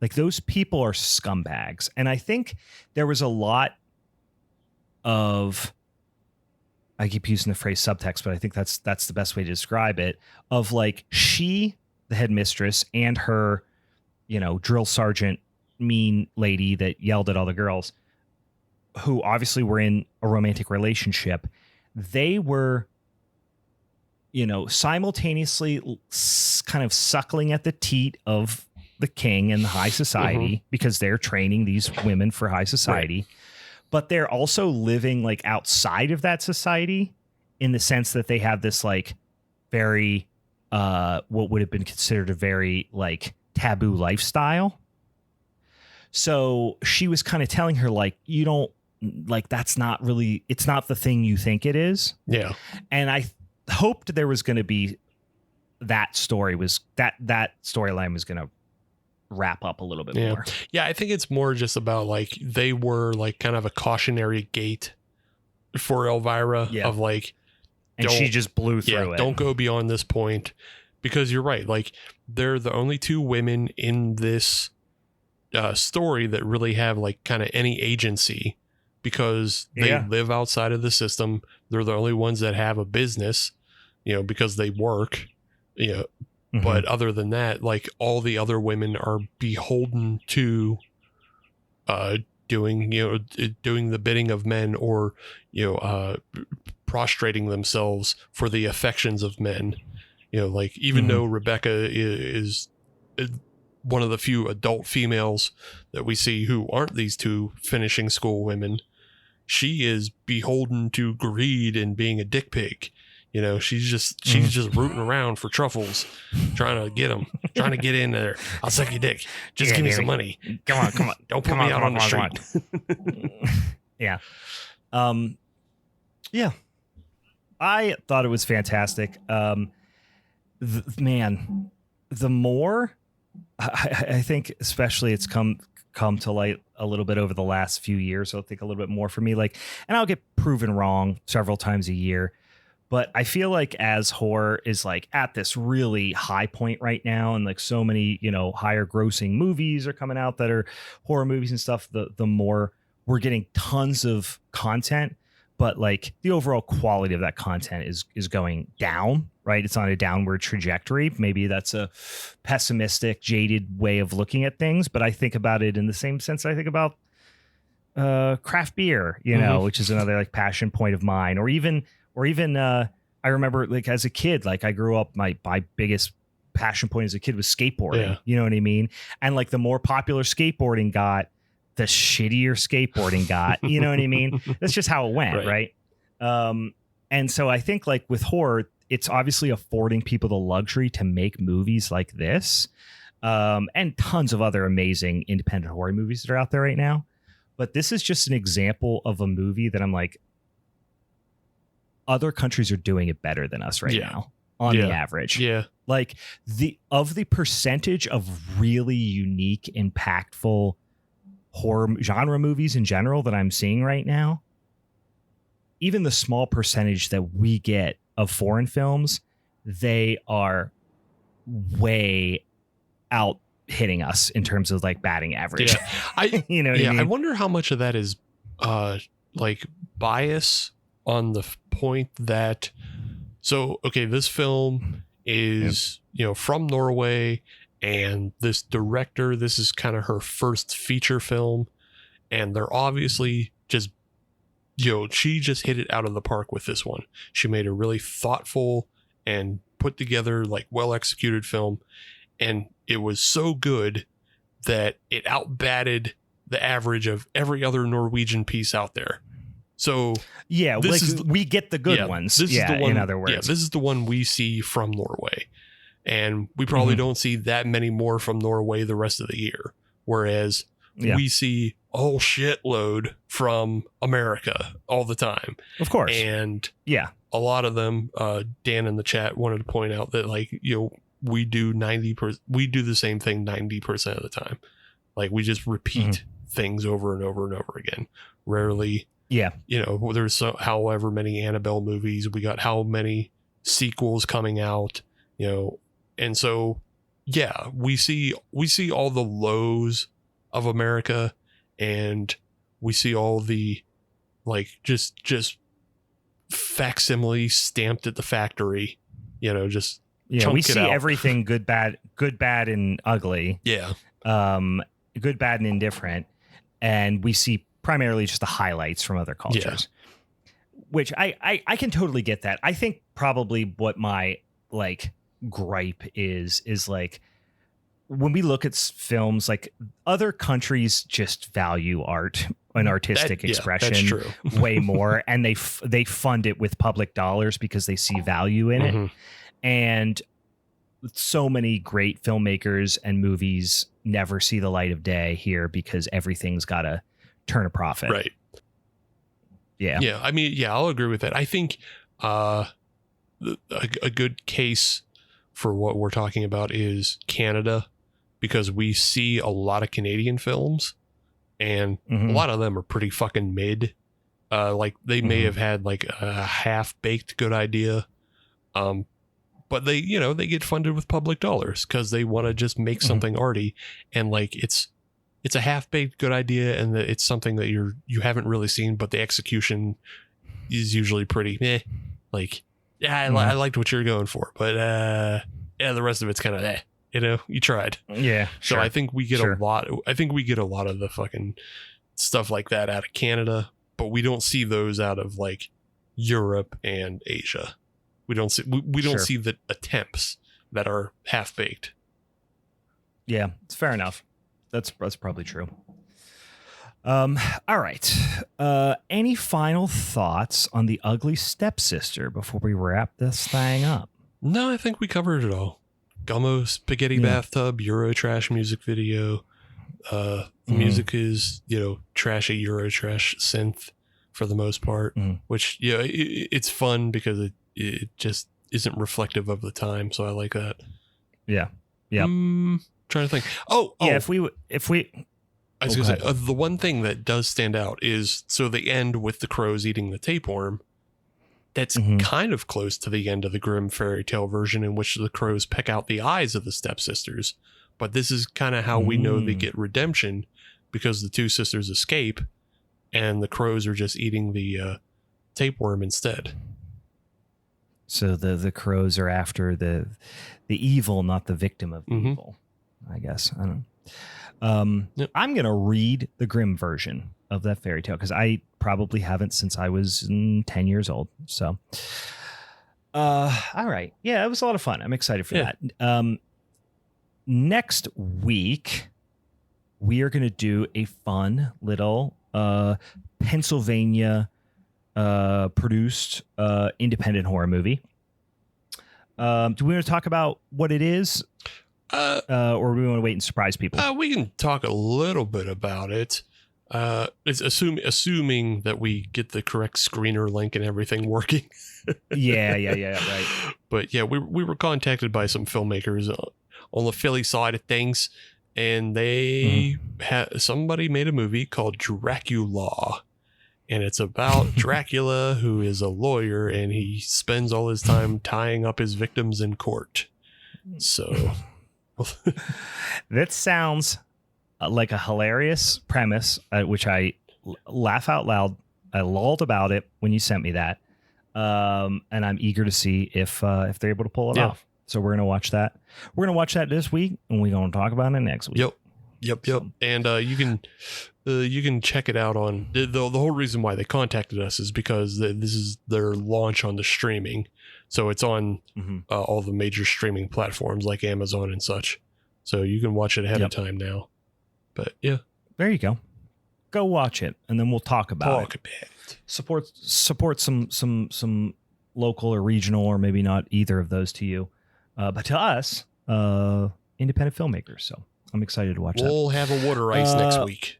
Like, those people are scumbags. And I think there was a lot of, I keep using the phrase subtext, but I think that's the best way to describe it, of like, she, the headmistress, and her, drill sergeant, mean lady that yelled at all the girls, who obviously were in a romantic relationship, they were simultaneously kind of suckling at the teat of the king and the high society because they're training these women for high society. Right. But they're also living like outside of that society in the sense that they have this like very what would have been considered a very like taboo lifestyle. So she was kind of telling her like, you don't like, that's not really, it's not the thing you think it is. Yeah. And I hoped there was going to be that storyline was going to wrap up a little bit more. Yeah, I think it's more just about like they were like kind of a cautionary gate for Elvira of like, and she just blew through it. Don't go beyond this point, because you're right. Like they're the only two women in this story that really have like kind of any agency, because they live outside of the system. They're the only ones that have a business, because they work, But other than that, like all the other women are beholden to doing the bidding of men, or prostrating themselves for the affections of men. Like even though Rebecca is one of the few adult females that we see who aren't these two finishing school women, she is beholden to greed and being a dick pig. She's just rooting around for truffles, trying to get them, trying to get in there. I'll suck your dick. Just give me some money. Come on. Don't put me out on the street. Yeah. Yeah. I thought it was fantastic. The more I think, especially it's come to light a little bit over the last few years. So I think a little bit more for me, like, and I'll get proven wrong several times a year. But I feel like as horror is like at this really high point right now, and like so many, higher grossing movies are coming out that are horror movies and stuff, the more we're getting tons of content, but like the overall quality of that content is going down, right? It's on a downward trajectory. Maybe that's a pessimistic, jaded way of looking at things, but I think about it in the same sense I think about craft beer, which is another like passion point of mine, or even I remember like as a kid, like I grew up, my biggest passion point as a kid was skateboarding. Yeah. You know what I mean? And like the more popular skateboarding got, the shittier skateboarding got, you know what I mean? That's just how it went. Right. And so I think like with horror, it's obviously affording people the luxury to make movies like this, and tons of other amazing independent horror movies that are out there right now. But this is just an example of a movie that I'm like, other countries are doing it better than us right now on the average. Yeah. Like the percentage of really unique, impactful horror genre movies in general that I'm seeing right now, even the small percentage that we get of foreign films, they are way out hitting us in terms of like batting average. Yeah. I mean? I wonder how much of that is like bias on the point that, this film is, from Norway, and this director, this is kind of her first feature film, and they're obviously just, she just hit it out of the park with this one. She made a really thoughtful and put together, like, well executed film, and it was so good that it outbatted the average of every other Norwegian piece out there. So we get the good ones. This is the one, in other words, this is the one we see from Norway, and we probably don't see that many more from Norway the rest of the year. Whereas we see a whole shitload from America all the time, of course. And a lot of them, Dan in the chat wanted to point out that like, we do 90%, we do the same thing 90% of the time. Like we just repeat things over and over and over again. Rarely. Yeah. There's however many Annabelle movies, we got how many sequels coming out, and so, we see all the lows of America, and we see all the like, just facsimile stamped at the factory, just, we see everything good, bad, and ugly. Yeah. Good, bad, and indifferent. And we see primarily just the highlights from other cultures. which I can totally get that. I think probably what my like gripe is like when we look at films, like other countries just value art and artistic expression that's true. way more, and they fund it with public dollars because they see value in it. And so many great filmmakers and movies never see the light of day here because everything's got to turn a profit. Right. Yeah. Yeah. I mean, yeah, I'll agree with that. I think a good case for what we're talking about is Canada, because we see a lot of Canadian films and a lot of them are pretty fucking mid. Like they may have had like a half baked good idea. But they, you know, they get funded with public dollars because they want to just make something arty, and like it's a half baked good idea, and it's something that you haven't really seen, but the execution is usually pretty meh. Like, yeah, I liked what you're going for, but yeah, the rest of it's kind of you know, you tried. Yeah. So I think we get a lot. I think we get a lot of the fucking stuff like that out of Canada, but we don't see those out of like Europe and Asia. We don't see we don't see the attempts that are half baked. Yeah, it's fair enough. That's probably true. All right. Any final thoughts on the Ugly Stepsister before we wrap this thing up? No, I think we covered it all. Gummo spaghetti bathtub, Eurotrash music video. The music is, you know, trashy Eurotrash synth for the most part, which it's fun because it just isn't reflective of the time, so I like that. Yeah. Yeah. Trying to think. Yeah. If we I was gonna say the one thing that does stand out is so the end with the crows eating the tapeworm. That's kind of close to the end of the Grimm fairy tale version, in which the crows peck out the eyes of the stepsisters. But this is kind of how we know they get redemption, because the two sisters escape, and the crows are just eating the tapeworm instead. So the crows are after the evil, not the victim of evil, I guess. I don't know. I'm going to read the Grimm version of that fairy tale because I probably haven't since I was 10 years old. So, all right. Yeah, it was a lot of fun. I'm excited for that. Next week, we are going to do a fun little Pennsylvania produced independent horror movie. Do we want to talk about what it is? Or do we want to wait and surprise people? We can talk a little bit about it. It's assuming that we get the correct screener link and everything working. Yeah, right. But yeah, we were contacted by some filmmakers on the Philly side of things, and they somebody made a movie called Dracula, and it's about Dracula, who is a lawyer, and he spends all his time tying up his victims in court. So that sounds like a hilarious premise, which I laugh out loud. I lolled about it when you sent me that, and I'm eager to see if they're able to pull it off. So we're gonna watch that. We're gonna watch that this week, and we're gonna talk about it next week. Yep. And you can check it out on the whole reason why they contacted us is because this is their launch on the streaming, so it's on all the major streaming platforms like Amazon and such. So you can watch it ahead of time now. But yeah, there you go. Go watch it, and then we'll talk about it. Support some local or regional, or maybe not either of those to you, but to us, independent filmmakers. So I'm excited to watch that. We'll have a water ice next week.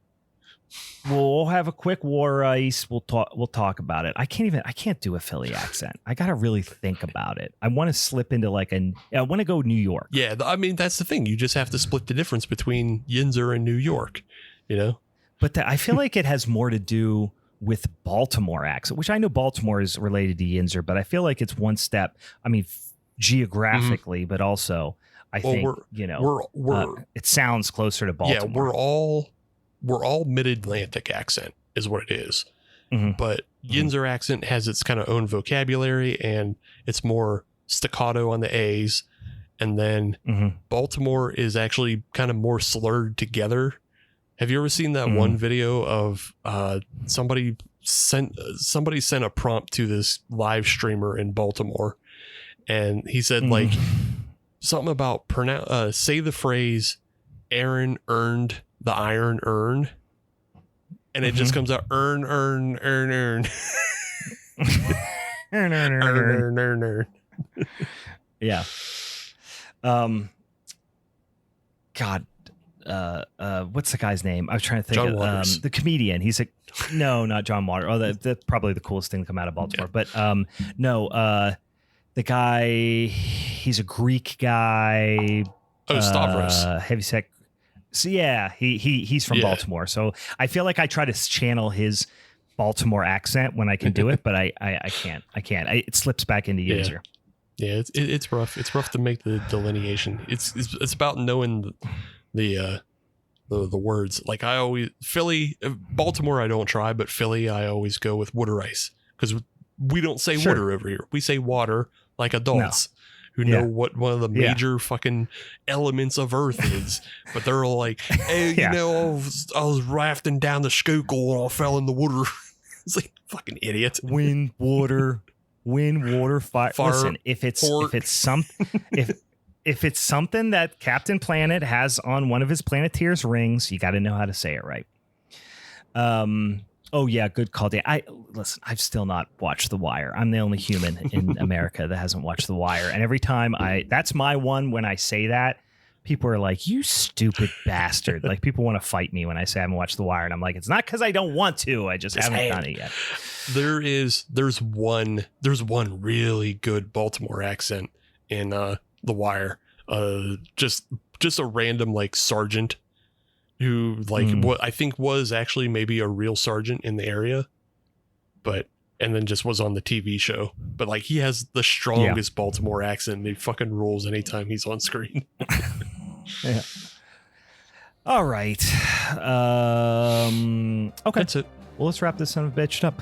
We'll have a quick water ice. We'll talk about it. I can't do a Philly accent. I got to really think about it. I want to slip into I want to go New York. Yeah. I mean, that's the thing. You just have to split the difference between Yinzer and New York, you know? But I feel like it has more to do with Baltimore accent, which I know Baltimore is related to Yinzer, but I feel like it's one step. I mean, geographically, but also I think, it sounds closer to Baltimore. Yeah, we're all mid-Atlantic accent is what it is. But Yinzer accent has its kind of own vocabulary, and it's more staccato on the A's. And then Baltimore is actually kind of more slurred together. Have you ever seen that one video of somebody somebody sent a prompt to this live streamer in Baltimore, and he said like something about say the phrase Aaron earned the iron urn, and it just comes out earn earn earn earn earn earn earn earn. Yeah. God, what's the guy's name? I was trying to think John of Waters. the comedian. He's a no, not John Waters. Oh, that's probably the coolest thing to come out of Baltimore. Yeah. But no, the guy, he's a Greek guy. Oh, Stavros. Heavyset. So yeah, he's from Baltimore. So I feel like I try to channel his Baltimore accent when I can do it, but I can't. It slips back into user. Yeah, it's rough. It's rough to make the delineation. It's about knowing the words. Like I always Baltimore I don't try, but Philly I always go with water ice, because we don't say water over here. We say water like adults who know what one of the major fucking elements of Earth is. But they're all like, hey, you know, I was rafting down the Schuylkill and I fell in the water. It's like, fucking idiot. Wind, water, fire. Listen, if it's something that Captain Planet has on one of his Planeteer's rings, you got to know how to say it right. Oh yeah, good call, Dan. I've still not watched The Wire. I'm the only human in America that hasn't watched The Wire, and every time that's my one. When I say that, people are like, "You stupid bastard!" Like people want to fight me when I say I haven't watched The Wire, and I'm like, "It's not because I don't want to. I just haven't done it yet." There's one really good Baltimore accent in The Wire. Just a random like sergeant who like what I think was actually maybe a real sergeant in the area, and then just was on the TV show. But like he has the strongest Baltimore accent, and he fucking rules anytime he's on screen. Yeah. All right. Okay. That's it. Well, let's wrap this son of a bitch up.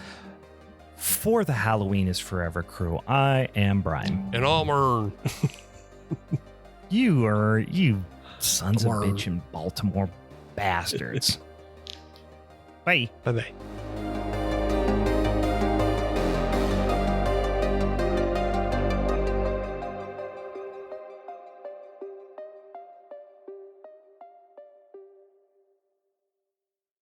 For the Halloween is Forever crew, I am Brian. And I'm Ern. You sons of bitch in Baltimore bastards. Bye. Bye-bye.